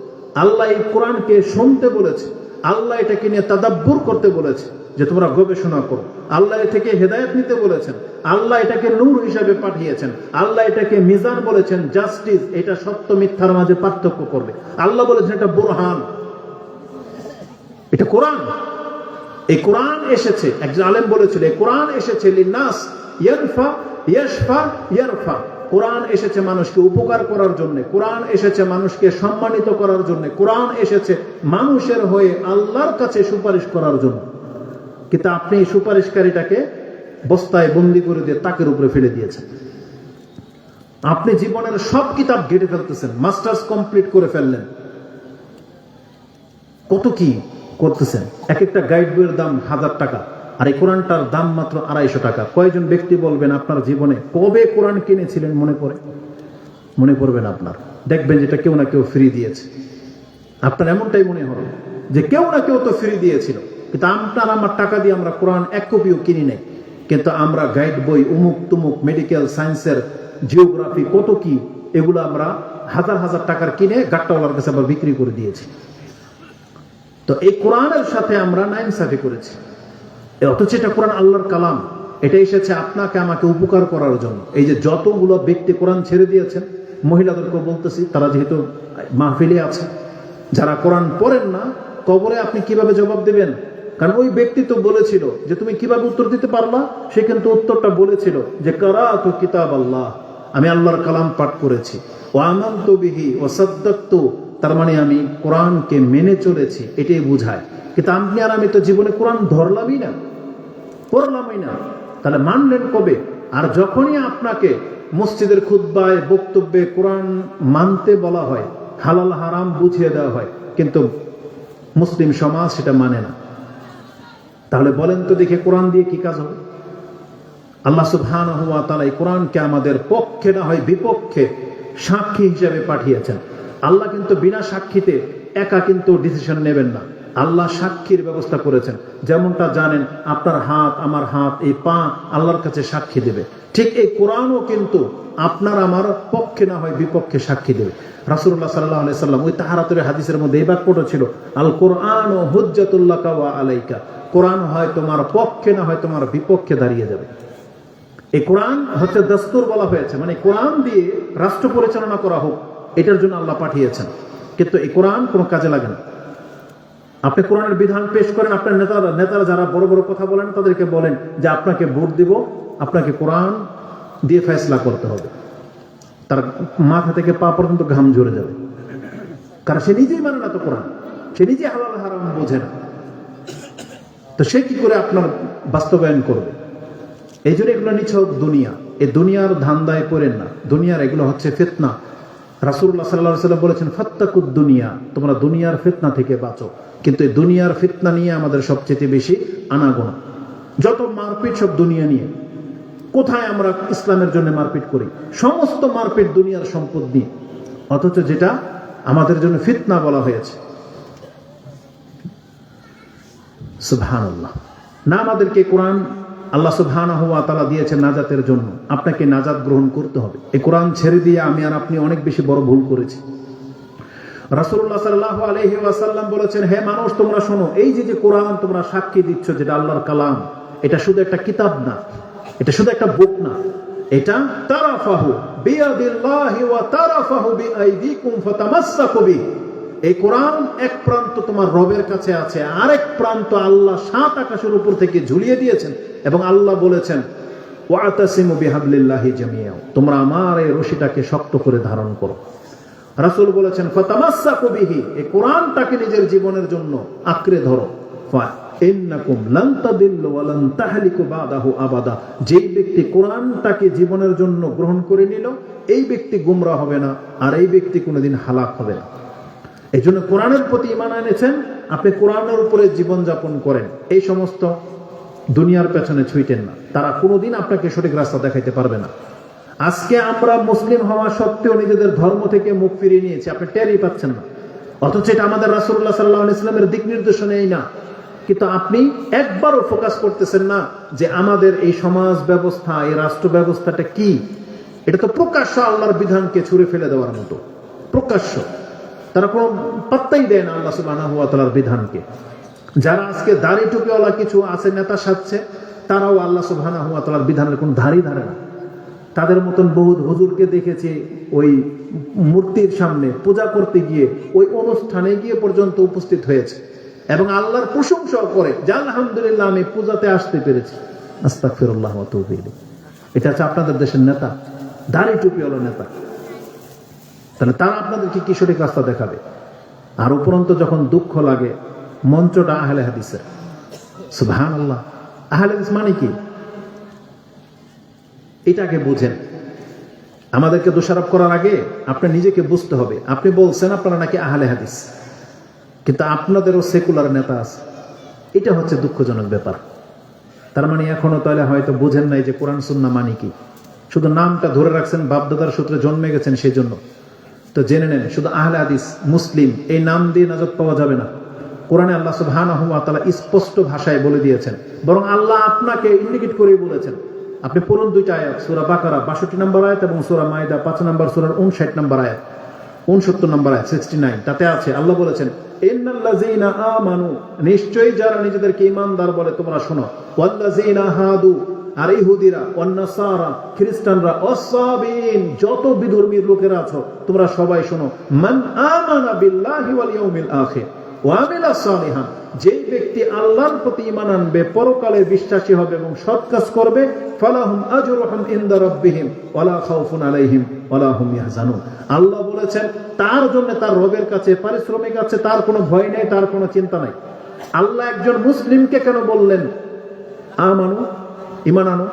আল্লাহ এই কোরআনকে শুনতে বলেছে, আল্লাহ এটাকে নিয়ে তাদাব্বুর করতে বলেছে যে তোমরা গবেষণা করো। আল্লাহ এ থেকে হেদায়েত নিতে বলেছেন, আল্লাহ এটাকে নূর হিসাবে পাঠিয়েছেন, আল্লাহ এটাকে মিজান বলেছেন, জাস্টিস, এটা সত্য মিথ্যার মাঝে পার্থক্য করবে। আল্লাহ বলেছেন এটা বুরহান, এটা কোরআন। এই কোরআন এসেছে, একজন আলেম বলেছিল এই কোরআন এসেছে লিন্নাস ইয়ারফা ইয়াশফা ইয়ারফা। কোরআন এসেছে মানুষকে উপকার করার জন্য, কোরআন এসেছে মানুষকে সম্মানিত করার জন্য, কোরআন এসেছে মানুষের হয়ে আল্লাহর কাছে সুপারিশ করার জন্য। কিন্তু আপনি এই সুপারিশকারীটাকে বস্তায় বন্দি করে দিয়ে তাকের উপরে ফেলে দিয়েছেন। আপনি জীবনের সব কিতাব ঘেটে ফেলতেছেন, মাস্টার্স কমপ্লিট করে ফেললেন, কত কি করতেছেন। এক একটা গাইড বইয়ের দাম 1000 টাকা, আর এই কোরআনটার দাম মাত্র 250 টাকা। কয়জন ব্যক্তি বলবেন আপনার জীবনে কবে কোরআন কিনেছিলেন মনে পড়ে? মনে পড়বে না আপনার। দেখবেন যেটা কেউ না কেউ ফ্রি দিয়েছে। আপনার এমনটাই মনে হবে যে কেউ না কেউ তো ফ্রি দিয়েছিল। কিন্তু আপনার আমার টাকা দিয়ে আমরা কোরআন 1 কপিও কিনি নাই, কিন্তু আমরা গাইড বই উমুক তুমুক মেডিকেল সায়েন্সের জিওগ্রাফি কত কি, এগুলো আমরা হাজার হাজার টাকার কিনে গাট্টাওয়ালার কাছে আবার বিক্রি করে দিয়েছি। তো এই কোরআনের সাথে আমরা নাইনসাফি করেছি। অথচ এটা কোরআন আল্লাহর কালাম, এটা এসেছে আপনাকে আমাকে উপকার করার জন্য। এই যে যতগুলো ব্যক্তি কোরআন ছেড়ে দিয়েছেন, মহিলাদেরকেও বলতেছি, তারা যেহেতু মাহফিলে আছে, যারা কোরআন পড়েন না, কবরে আপনি কিভাবে জবাব দেবেন? কারণ ওই ব্যক্তি তো বলেছিল যে তুমি কিভাবে উত্তর দিতে পারলা, সে কিন্তু উত্তরটা বলেছিল যে কারাতু কিতাব আল্লাহ, আমি আল্লাহর কালাম পাঠ করেছি, ওয়া আমানতু বিহি ওয়া সাদ্দাকতু, তার মানে আমি কোরআনকে মেনে চলেছি, এটাই বোঝায়। কিন্তু আপনি আর আমি তো জীবনে কোরআন ধরলামই না, পড়লামই না, তাহলে মানলেন কবে? আর যখনই আপনাকে মসজিদের খুতবায় বক্তব্যে কোরআন মানতে বলা হয়, হালাল হারাম বুঝিয়ে দেওয়া হয়, কিন্তু মুসলিম সমাজ সেটা মানে না। তাহলে বলেন তো দেখে কোরআন দিয়ে কি কাজ হবে? আল্লাহ সুবহানাহু ওয়া তাআলা এই কোরআনকে আমাদের পক্ষে না হয় বিপক্ষে সাক্ষী হিসেবে পাঠিয়েছেন। আল্লাহ কিন্তু বিনা সাক্ষীতে একা কিন্তু ডিসিশন নেবেন না, আল্লাহ সাক্ষীর ব্যবস্থা করেছেন। যেমনটা জানেন আপনার হাত, আমার হাত, এই পা আল্লাহর কাছে সাক্ষী দেবে, ঠিক এই কোরআনও কিন্তু আপনার আমার পক্ষে না হয় বিপক্ষে সাক্ষী দেবে। রাসূলুল্লাহ সাল্লাল্লাহু আলাইহি সাল্লাম ওই তাহারাতের হাদিসের মধ্যে এই বাক্যটা ছিল, আল কোরআন ও হুজ্জাতুল লাকা ওয়া আলাইকা, কোরআন হয় তোমার পক্ষে না হয় তোমার বিপক্ষে দাঁড়িয়ে যাবে। এই কোরআন হচ্ছে দস্তুর বলা হয়েছে, মানে কোরআন দিয়ে রাষ্ট্র পরিচালনা করা হোক, এটার জন্য আল্লাহ পাঠিয়েছেন। কিন্তু এই কোরআন কোনো কাজে লাগে না। আপনি কোরআনের বিধান পেশ করেন, আপনার নেতারা যারা বড় বড় কথা বলেন তাদেরকে বলেন যে আপনাকে ভোট দিব, আপনাকে কোরআন দিয়ে ফয়সালা করতে হবে, তার মাথা থেকে পা পর্যন্ত ঘাম ঝরে যাবে, কারণ সে নিজেই মানে না তো কোরআন, সে নিজে হালাল হারাম বোঝে না, তো সে কি করে আপনার বাস্তবায়ন করবে? এই জন্য এগুলো নিছক দুনিয়া, এই দুনিয়ার ধান্দায় পড়েন না, দুনিয়ার এগুলো হচ্ছে ফিতনা। রাসূলুল্লাহ সাল্লাল্লাহু আলাইহি ওয়াসাল্লাম বলেছেন ফাত্তাকুদ দুনিয়া, তোমরা দুনিয়ার ফিতনা থেকে বাঁচো। কিন্তু এই দুনিয়ার ফিতনা নিয়ে আমাদের সবচেয়ে বেশি আনাগোনা, যত মারপিট সব দুনিয়া নিয়ে। কোথায় আমরা ইসলামের জন্য মারপিট করি? সমস্ত মারপিট দুনিয়ার সম্পদ নিয়ে, অথচ যেটা আমাদের জন্য ফিতনা বলা হয়েছে। সুবহানাল্লাহ। না, আমাদেরকে কোরআন আল্লাহ সুবহানাহু ওয়া তাআলা দিয়েছেন নাজাতের জন্য, আপনাকে নাজাত গ্রহণ করতে হবে। এই কোরআন ছেড়ে দিয়ে আমি আর আপনি অনেক বেশি বড় ভুল করেছি। রাসূলুল্লাহ সাল্লাল্লাহু আলাইহি ওয়াসাল্লাম বলেছেন, হে মানুষ তোমরা শোনো, এই যে কোরআন তোমরা সাক্ষী দিচ্ছ যেটা আল্লাহর কালাম, এটা শুধু একটা কিতাব না, এটা শুধু একটা বুক না, এটা তারাফাহু বিয়াদিল্লাহি ওয়া তারাফাহু বিআইদিকুম ফাতামাসসাকু বিহি। এই কোরআন এক প্রান্ত তোমার রবের কাছে আছে, আরেক প্রান্ত আল্লাহ ৭ আকাশের উপর থেকে ঝুলিয়ে দিয়েছেন, এবং আল্লাহ বলেছেন ওয়াতাসিমু বিহাবলিল্লাহি জামিআ, তোমরা আমার এই রশিটাকে শক্ত করে ধারণ করো। রাসূল বলেছেন ফাতামাসসাকু বিহি, এই কোরআনটাকে নিজের জীবনের জন্য আঁকড়ে ধরো। ইন্নাকুম লান তাদিল্লু ওয়া লান তাহলিকু বাদাহু আবাদা, যেই ব্যক্তি কোরআনটাকে জীবনের জন্য গ্রহণ করে নিল, এই ব্যক্তি গোমরা হবে না, আর এই ব্যক্তি কোনোদিন হালাক হবে না। এই জন্য কোরআনের প্রতি ঈমান এনেছেন, আপনি কোরআনের উপরে জীবন যাপন করেন, এই সমস্ত দুনিয়ার পেছনে ছুটেন না, তারা কোনোদিন আপনাকে সঠিক রাস্তা দেখাইতে পারবে না। আজকে আমরা মুসলিম হওয়া সত্ত্বেও নিজেদের ধর্ম থেকে মুখ ফিরিয়ে নিয়েছি, আপনি টেরই পাচ্ছেন না, অথচ এটা আমাদের রাসূলুল্লাহ সাল্লাল্লাহু আলাইহি ওয়াসাল্লামের দিক নির্দেশনাই না। কিন্তু আপনি একবারও ফোকাস করতেছেন না যে আমাদের এই সমাজ ব্যবস্থা, এই রাষ্ট্র ব্যবস্থাটা কি। এটা তো প্রকাশ্য আল্লাহর বিধানকে ছুঁড়ে ফেলে দেওয়ার মতো, প্রকাশ্য। তারা কোনো পাত্তাই দেয় না আল্লাহ সুবহানাহু ওয়া তাআলার বিধানকে। যারা আজকে দাড়ি টুপিওয়ালা কিছু আছে নেতা সাজছে, তারাও আল্লাহ সুবহানাহু ওয়া তাআলার বিধানের কোনো ধারই ধারে না। তাদের মতন বহু হুজুরকে দেখেছি ওই মূর্তির সামনে পূজা করতে গিয়ে, ওই অনুষ্ঠানে গিয়ে পর্যন্ত উপস্থিত হয়েছে এবং আল্লাহর প্রশংসাও করে যে আলহামদুলিল্লাহ আমি পূজাতে আসতে পেরেছি। আস্তাগফিরুল্লাহ ওয়া আতুবু ইলাইহি। এটা হচ্ছে আপনাদের দেশের নেতা, দাড়ি টুপিওয়ালা নেতা। তাহলে তারা আপনাদেরকে কি সঠিক রাস্তা দেখাবে? আর উপরন্ত যখন দুঃখ লাগে, মঞ্চটা আহলে হাদিসের। সুবহানাল্লাহ। আহলে হাদিস মানে কি? এটাকে বুঝেন। আমাদেরকে দোষারোপ করার আগে আপনি নিজেকে বুঝতে হবে। আপনি বলছেন আপনারা নাকি আহলে হাদিস, কিন্তু আপনাদেরও সেকুলার নেতা আছে। এটা হচ্ছে দুঃখজনক ব্যাপার। তার মানে এখনো তাহলে হয়তো বুঝেন নাই যে কোরআন সুন্নাহ মানে কি। শুধু নামটা ধরে রাখছেন, বাপদাদার সূত্রে জন্মে গেছেন সেই জন্য। তো জেনে নেন, শুধু আহলে হাদিস, মুসলিম এই নাম দিয়ে নাজাত পাওয়া যাবে না। কোরআনে আল্লাহ সুবহানাহু ওয়া তাআলা স্পষ্ট ভাষায় বলে দিয়েছেন, বরং আল্লাহ আপনাকে ইন্ডিকেট করেই বলেছেন। আপনি পড়ুন 2টা আয়াত, সূরা বাকারা 62 নম্বর আয়াত এবং সূরা মাইদা 5 নম্বর সূরার 59 নম্বর আয়াত, 69 নম্বর আয়াত 69। তাতে আছে আল্লাহ বলেছেন ইন্নাল্লাযীনা আমানু, নিশ্চয়ই যারা নিজেদেরকে ঈমানদার বলে তোমরা শোনো, ওয়াল্লাযীনা হাদু, আর ইহুদিরা, ওয়ান্নাসারা খ্রিস্টানরা, ওয়াসসাবিন যত বিধর্মীর লোকেরা আছো তোমরা সবাই শোনো, মান আমানা বিল্লাহি ওয়াল ইয়াউমিল আখির ওয়া আমিলা সালিহান, যে ব্যক্তি আল্লাহর প্রতি ঈমান আনবে, পরকালে বিশ্বাসী হবে এবং সৎ কাজ করবে, ফালাহুম আজরুহুম ইনদা রাব্বিহিম ওয়ালা খাউফুন আলাইহিম ওয়ালা হুম ইয়াহজানুন। আল্লাহ বলেছেন তার জন্য তার রবের কাছে পারিশ্রমিক আছে, তার কোনো ভয় নেই, তার কোনো চিন্তা নাই। আল্লাহ একজন মুসলিমকে কেন বললেন আমানু, ঈমান আনো?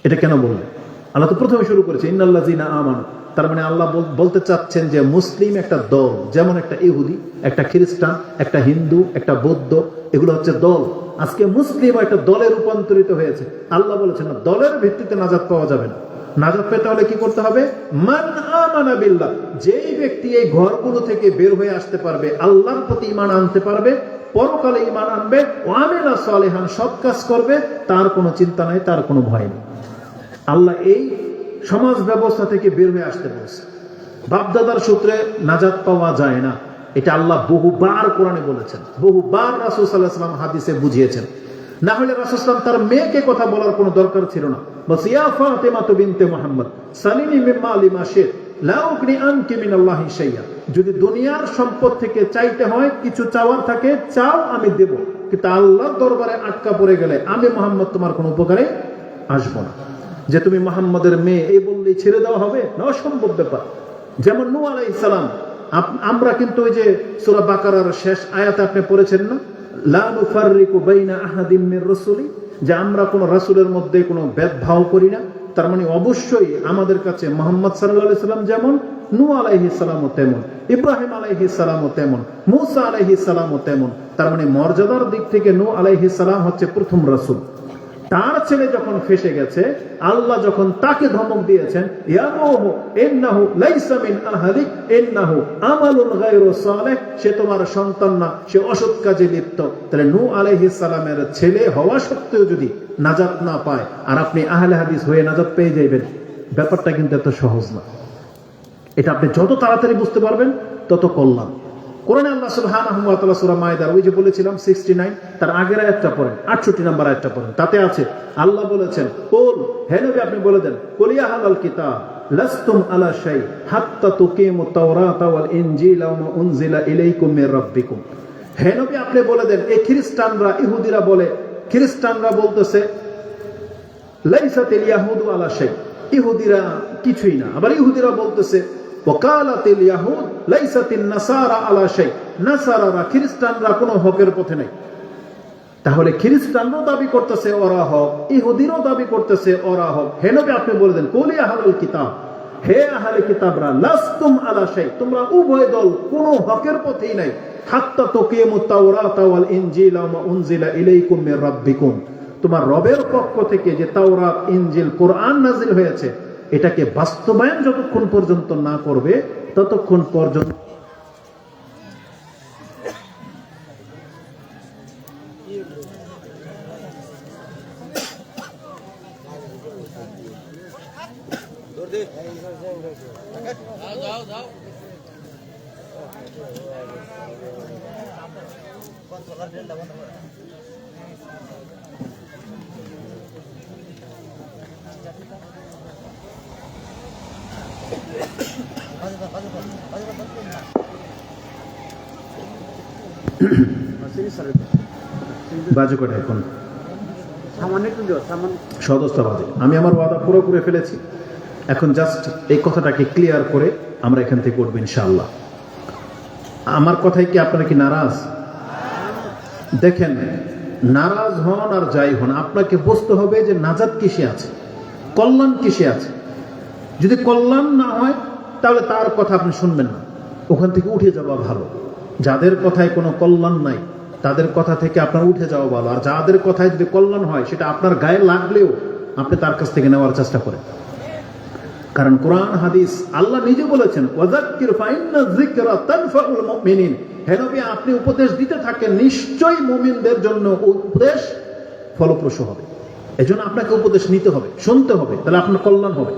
এটা কেন বললেন? আল্লাহ তো প্রথমে শুরু করেছে ইন্নাল্লাযীনা আমানু, তার মানে আল্লাহ বলতে চাচ্ছেন যে মুসলিম একটা দল, যেমন একটা ইহুদি, একটা খ্রিস্টান, একটা হিন্দু, একটা বৌদ্ধ, এগুলো হচ্ছে দল। আজকে মুসলিম একটা দলে রূপান্তরিত হয়েছে। আল্লাহ বলেছেন না, দলের ভিত্তিতে নাজাত পাওয়া যাবে না। নাজাত পেতে হলে কি করতে হবে? মান আমানা বিল্লাহ, যেই ব্যক্তি এই ঘরগুলো থেকে বের হয়ে আসতে পারবে, আল্লাহর প্রতি ঈমান আনতে পারবে, পরকালে ঈমান আনবে, ওয়া আমিলা সালিহান, সৎ কাজ করবে, তার কোনো চিন্তা নাই, তার কোনো ভয় নেই। আল্লাহ এই সমাজ ব্যবস্থা থেকে বের হয়ে আসতে বলছে। বাপদাদার সূত্রে নাজাত পাওয়া যায় না, এটা আল্লাহ বহুবার কোরআনে বলেছেন, বহুবার রাসূল সাল্লাল্লাহু আলাইহি ওয়াসাল্লাম হাদিসে বুঝিয়েছেন। না হলে রাসূল সাল্লাল্লাহু আলাইহি ওয়াসাল্লাম তার মেয়েকে কথা বলার কোনো দরকার ছিল না। বস ইয়া ফাতিমা বিনতে মুহাম্মদ সালিনি মিম্মা লিমা শিত লা উগনি আনকি মিনাল্লাহি শাইয়া, যদি দুনিয়ার সম্পদ থেকে চাইতে হয়, কিছু চাওয়ার থাকে, চাও আমি দেব, কিন্তু আল্লাহর দরবারে আটকা পড়ে গেলে আমি মুহাম্মদ তোমার কোনো উপকারে আসবো না। যে তুমি মুহাম্মদের মেয়ে এই বললেই ছেড়ে দেওয়া হবে না, অসম্ভব ব্যাপার। যেমন নূহ আলাইহিস সালাম, আমরা কিন্তু ওই যে সূরা বাকারার শেষ আয়াতে আপনি পড়েছেন না, লা নুফাররিকু বাইনা আহাদিম মির রাসূলি, যে আমরা কোন রাসূলের মধ্যে কোনো ভেদভাব করি না। তার মানে অবশ্যই আমাদের কাছে মুহাম্মদ সাল্লাল্লাহু আলাইহি সাল্লাম যেমন, নূহ আলাইহিস সালামও তেমন, ইব্রাহিম আলাইহিস সালামও তেমন, মূসা আলাইহিস সালামও তেমন। তার মানে মর্যাদার দিক থেকে নূহ আলাইহিস সালাম হচ্ছে প্রথম রাসূল। তার ছেলে যখন ফেসে গেছে, আল্লাহ যখন তাকে ধমক দিয়েছেন, ইয়া নূহ ইন্নাহু লাইসা মিন আহলিক ইন্নাহু আমালুন গায়রু সালিহ, সে তোমার সন্তান না, সে অসৎ কাজে লিপ্ত। তাহলে নূহ আলাইহিস সালামের ছেলে হওয়া সত্ত্বেও যদি নাজাত না পায়, আর আপনি আহলে হাদিস হয়ে নাজাত পেয়ে যাবেন, ব্যাপারটা কিন্তু এত সহজ না। এটা আপনি যত তাড়াতাড়ি বুঝতে পারবেন তত কল্যাণ। কোরআনে আল্লাহ সুবহানাহু ওয়া তাআলা সূরা মায়দার, ওই যে বলেছিলাম 69, তার আগের আয়াতটা পড়েন, 68 নম্বর আয়াতটা পড়েন। তাতে আছে আল্লাহ বলেছেন, কুল, হে নবী আপনি বলে দেন, কুল ইয়া আহলাল কিতাব লাস্তুম আলা শাই হাত্তা তুকিমুত তাওরাতা ওয়াল ইনজিলা ওয়া মা উনজিলা ইলাইকুম মির রাব্বিকুম। হে নবী আপনি বলে দেন, এই খ্রিস্টানরা, ইহুদিরা বলে, খ্রিস্টানরা বলতেছে লাইসাতিল ইয়াহুদু আলা শাই, ইহুদিরা কিছুই না। আবার ইহুদিরা বলতেছে ওয়াকালাতিল ইয়াহুদ লাইসাতিন নাসারা আলা শাই, নাসারারা, খ্রিস্টানরা কোনো হকের পথে নাই। তাহলে খ্রিস্টানরাও দাবি করতেছে ওরা হক, ইহুদিরাও দাবি করতেছে ওরা হক। হে নবী আপনি বলে দেন, কুল ইয়া আহলাল কিতাব, হে আহলে কিতাবরা, লাস্তুম আলা শাই, তোমরা উভয় দল কোনো হকের পথেই নাই, হাত্তা তুকিমুত তাওরাতা ওয়াল ইনজিলা ওয়া মা উনজিলা ইলাইকুম মির রাব্বিকুম, তোমার রবের পক্ষ থেকে যে তাওরাত, ইনজিল, কোরআন নাজিল হয়েছে, এটাকে বাস্তবায়ন যতক্ষণ পর্যন্ত না করবে ততক্ষণ পর্যন্ত বাজে করে এখন সদস্য বাজে। আমি আমার ওয়াদা পুরো করে ফেলেছি, এখন জাস্ট এই কথাটাকে ক্লিয়ার করে আমরা এখান থেকে উঠবো ইনশাআল্লাহ। আমার কথায় কি আপনারা কি নারাজ? দেখেন, নারাজ হন আর যাই হন, আপনাকে বুঝতে হবে যে নাজাত কিসে আছে, কল্যাণ কিসে আছে। যদি কল্যাণ না হয় তাহলে তার কথা আপনি শুনবেন না, ওখান থেকে উঠে যাওয়া ভালো। যাদের কথায় কোনো কল্যাণ নাই তাদের কথা থেকে আপনার উঠে যাওয়া ভালো। আর যাদের কথায় যদি কল্যাণ হয়, সেটা আপনার গায়ে লাগলেও আপনি তার কাছ থেকে নেওয়ার চেষ্টা করেন। কারণ কোরআন হাদিস, আল্লাহ নিজে বলেছেন, ওয়াযাক্কির ফাইন্না যিকরা তানফাউল মুমিনিন, হে নবী আপনি উপদেশ দিতে থাকেন, নিশ্চয়ই মুমিনদের জন্য উপদেশ ফলপ্রসূ হবে। এজন্য আপনাকে উপদেশ নিতে হবে, শুনতে হবে, তাহলে আপনার কল্যাণ হবে।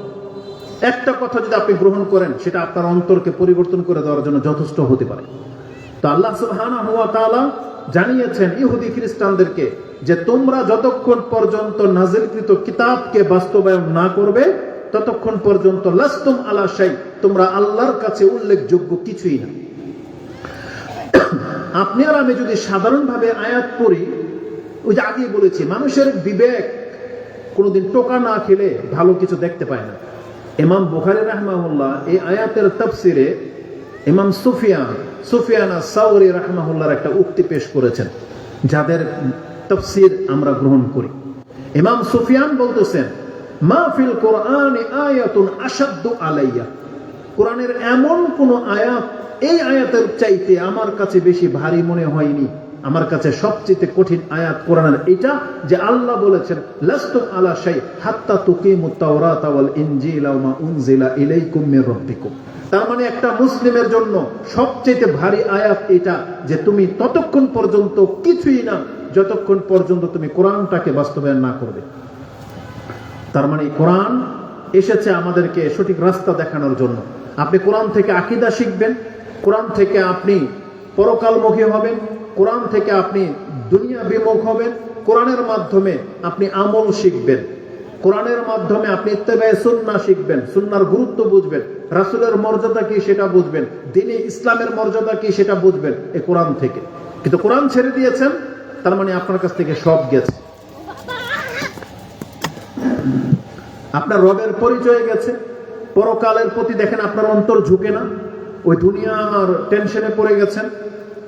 একটা কথা যদি আপনি গ্রহণ করেন, সেটা আপনার অন্তরকে পরিবর্তন করে দেওয়ার জন্য যথেষ্ট হতে পারে। তো আল্লাহ সুবহানাহু ওয়া তাআলা জানিয়েছেন ইহুদি খ্রিস্টানদেরকে যে তোমরা যতক্ষণ পর্যন্ত নাজিলকৃত কিতাবকে বাস্তবায়ন না করবে, ততক্ষণ পর্যন্ত লাস্তুম আলা শাই, তোমরা আল্লাহর কাছে উল্লেখযোগ্য কিছুই না। আপনি আর আমি যদি সাধারণভাবে আয়াত পড়ি, ওই যে আগে বলেছি, মানুষের বিবেক কোনোদিন টোকা না খেলে ভালো কিছু দেখতে পায় না। ইমাম বুখারী রাহমাহুল্লাহ এই আয়াতের তাফসিরে ইমাম সুফিয়ান আস-সাওরী রাহমাহুল্লাহর একটা উক্তি পেশ করেছেন, যাদের তাফসির আমরা গ্রহণ করি। ইমাম সুফিয়ান বলতেছেন, মা ফিল কোরআনি আয়াতুন আশাদ্দু আলাইয়া, কোরআনের এমন কোন আয়াত এই আয়াতের চাইতে আমার কাছে বেশি ভারী মনে হয়নি। আমার কাছে সবচেয়ে কঠিন আয়াত কোরআনের এটা, যে আল্লাহ বলেছেন লাস্তুম আলা শাই হাত্তা তুকিমুত তাওরাতা ওয়াল ইনজিলা ওয়া মা উনজিলা ইলাইকুম মির রাব্বিকুম। তার মানে একটা মুসলিমের জন্য সবচেয়ে ভারী আয়াত এটা, যে তুমি ততক্ষণ পর্যন্ত কিছুই না যতক্ষণ পর্যন্ত তুমি কোরআনটাকে বাস্তবায়ন না করবে। তার মানে কোরআন এসেছে আমাদেরকে সঠিক রাস্তা দেখানোর জন্য। আপনি কোরআন থেকে আকীদা শিখবেন, কোরআন থেকে আপনি পরকালমুখী হবেন, কোরআন থেকে আপনি দুনিয়া বিমুখ হবেন, কোরআনের মাধ্যমে আপনি আমল শিখবেন, কোরআনের মাধ্যমে আপনি ইত্তেবায়ে সুন্নাহ শিখবেন, সুন্নাহর গুরুত্ব বুঝবেন, রাসূলের মর্যাদা কি সেটা বুঝবেন, দ্বীনে ইসলামের মর্যাদা কি সেটা বুঝবেন এই কোরআন থেকে। কিন্তু কোরআন ছেড়ে দিয়েছেন, তার মানে আপনার কাছ থেকে সব গেছে। আপনার রবের পরিচয় গেছে, পরকালের প্রতি দেখেন আপনার অন্তর ঝুঁকে না, ওই দুনিয়ার টেনশনে পড়ে গেছেন।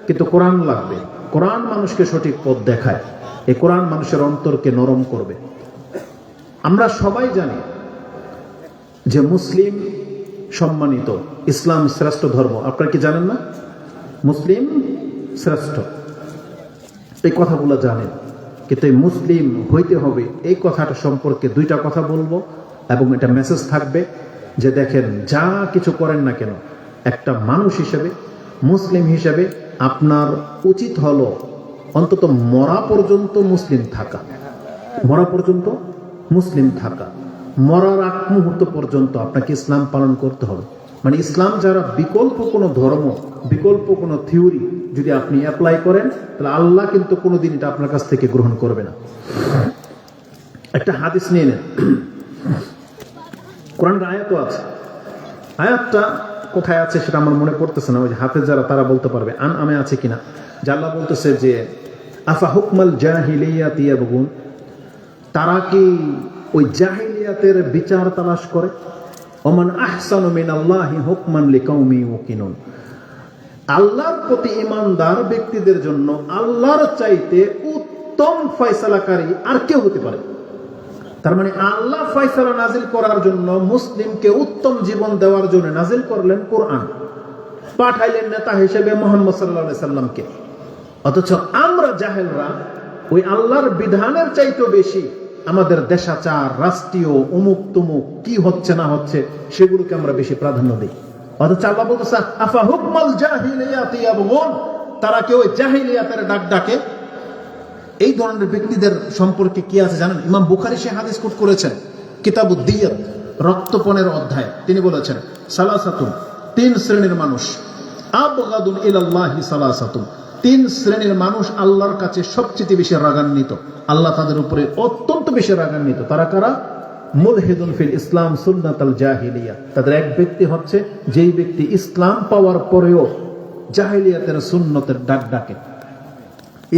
কিন্তু কোরআন লাগবে, কোরআন মানুষকে সঠিক পথ দেখায়, এই কোরআন মানুষের অন্তরকে নরম করবে। আমরা সবাই জানি যে মুসলিম সম্মানিত, ইসলাম শ্রেষ্ঠ ধর্ম। আপনারা কি জানেন না? মুসলিম শ্রেষ্ঠ, এই কথাগুলো জানেন। কিন্তু এই মুসলিম হইতে হবে এই কথাটা সম্পর্কে দুইটা কথা বলবো, এবং এটা মেসেজ থাকবে যে দেখেন যা কিছু করেন না কেন, একটা মানুষ হিসেবে, মুসলিম হিসেবে আপনার উচিত হলো অন্তত মরা পর্যন্ত মুসলিম থাকা, মরা পর্যন্ত মুসলিম থাকা, মরার আগ মুহূর্ত পর্যন্ত আপনাকে ইসলাম পালন করতে হবে। মানে ইসলাম যারা বিকল্প কোনো ধর্ম, বিকল্প কোনো থিওরি যদি আপনি অ্যাপ্লাই করেন, তাহলে আল্লাহ কিন্তু কোনোদিন এটা আপনার কাছ থেকে গ্রহণ করবে না। একটা হাদিস নিয়ে নেন, কোরআনের আয়াতও আছে। আয়াতটা কোথায় আছে সেটা আমার মনে পড়তেছে না, ওই যে হাফেজ যারা তারা বলতে পারবে আমি আছে কিনা। যে আল্লাহ বলতেছে যে আফা হুকমাল জাহিলিয়াতি ইয়াবগুন, তারা কি ওই জাহিলিয়াতের বিচার তালাশ করে। ওমান আহসানু মিনাল্লাহি হুকমান লিকাউমি ইউকিনুন, আল্লাহর প্রতি ঈমানদার ব্যক্তিদের জন্য আল্লাহর চাইতে উত্তম ফয়সালাকারী আর কেউ হতে পারে। তার মানে আল্লাহ ফয়সালা নাজিল করার জন্য, মুসলিমকে উত্তম জীবন দেওয়ার জন্য নাজিল করলেন কোরআন, পাঠাইলেন নেতা হিসেবে মুহাম্মদ সাল্লাল্লাহু আলাইহি সাল্লামকে। অথচ আমরা জাহেলরা ওই আল্লাহর বিধানের চাইতে বেশি আমাদের দেশাচার, রাষ্ট্রীয় অমুক তুমুক কি হচ্ছে না হচ্ছে সেগুলোকে আমরা বেশি প্রাধান্য দিই। অথচ আল্লাহ বলতেছে আফা হুকমাল জাহিলিয়াতি ইয়াবগুন, তারা কি ওই জাহিলিয়াতের ডাক ডাকে। এই ধরনের ব্যক্তিদের সম্পর্কে কি আছে জানেন? ইমাম বুখারী সে হাদিস কোট করেছেন কিতাবুদ দিয়াত, রক্তপণের অধ্যায়। তিনি বলেছেন সালাসাতুন, তিন শ্রেণীর মানুষ, আবগাদুন ইলাল্লাহি সালাসাতুন, তিন শ্রেণীর মানুষ আল্লাহর কাছে সবচেয়ে বেশি রাগান্বিত, আল্লাহ তাদের উপরে অত্যন্ত বেশি রাগান্বিত। তারা কারা? মুলহিদুন ফিল ইসলাম সুন্নাতাল জাহিলিয়া, তাদের এক ব্যক্তি হচ্ছে যেই ব্যক্তি ইসলাম পাওয়ার পরেও জাহিলিয়াতের সুন্নতের ডাক ডাকে।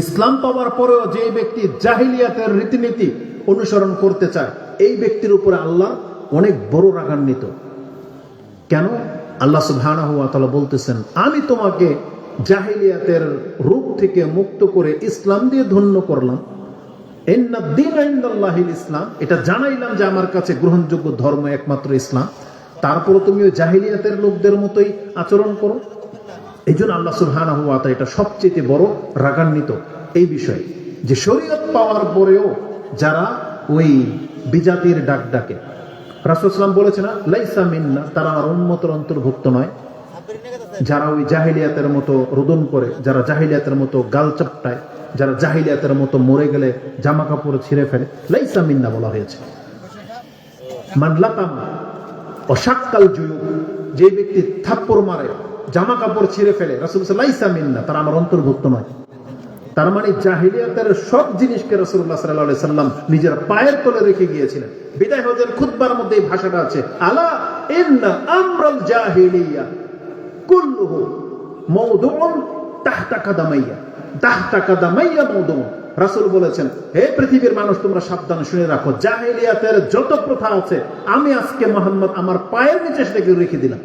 ইসলাম পাওয়ার পরেও যে ব্যক্তি জাহিলিয়াতের রীতিনীতি অনুসরণ করতে চায়, এই ব্যক্তির উপরে আল্লাহ অনেক বড় রাগান্বিত। কেন? আল্লাহ সুবহানাহু ওয়া তাআলা বলতেছেন আমি তোমাকে জাহিলিয়াতের রূপ থেকে মুক্ত করে ইসলাম দিয়ে ধন্য করলাম। ইন্নাদ দীনা ইনদাল্লাহিল ইসলাম, এটা জানাইলাম যে আমার কাছে গ্রহণযোগ্য ধর্ম একমাত্র ইসলাম। তারপর তুমি ওই জাহিলিয়াতের লোকদের মতোই আচরণ করো। এই জন্য আল্লাহ সুবহানাহু ওয়া তাআলা এটা সবচেয়ে বড় রাগান্বিত এই বিষয়ে, যে শরীয়ত পাওয়ার পরেও যারা ওই বিজাতির ডাক ডাকে। রাসূল সাল্লাল্লাহু আলাইহি ওয়াসাল্লাম বলেছেন লাইসা মিন্না, তারা আমার উম্মতের অন্তর্ভুক্ত নয়। যারা ওই জাহিলিয়াতের মতো রোদন করে, যারা জাহিলিয়াতের মতো গাল চাপটায়, যারা জাহিলিয়াতের মতো মরে গেলে জামা কাপড় ছিঁড়ে ফেলে, লাইসা মিন্না বলা হয়েছে। মান লাতামা অশাক্কাল জুয়ুব, যে ব্যক্তি থাপ্পড় মারে, জামা কাপড় ছিঁড়ে ফেলে, রাসূল লাইসা মিন্না, তারা আমার অন্তর্ভুক্ত নয়। তার মানে জাহিলিয়াতের সব জিনিসকে রাসূলুল্লাহ সাল্লাল্লাহু আলাইহি সাল্লাম নিজের পায়ের তলে রেখে গিয়েছিলেন। বিদায় হজের খুতবার মধ্যে এই ভাষাটা আছে, আলা ইন্না আমরাল জাহিলিয়া কুল্লুহু মাওদুউন তাহতা কাদামাইয়া, তাহতা কাদামাইয়া মাওদুউন। রাসূল বলেছেন হে পৃথিবীর মানুষ, তোমরা সাবধানে শুনে রাখো, জাহিলিয়াতের যত প্রথা আছে আমি আজকে মুহাম্মদ আমার পায়ের নিচে সেটাকে রেখে দিলাম।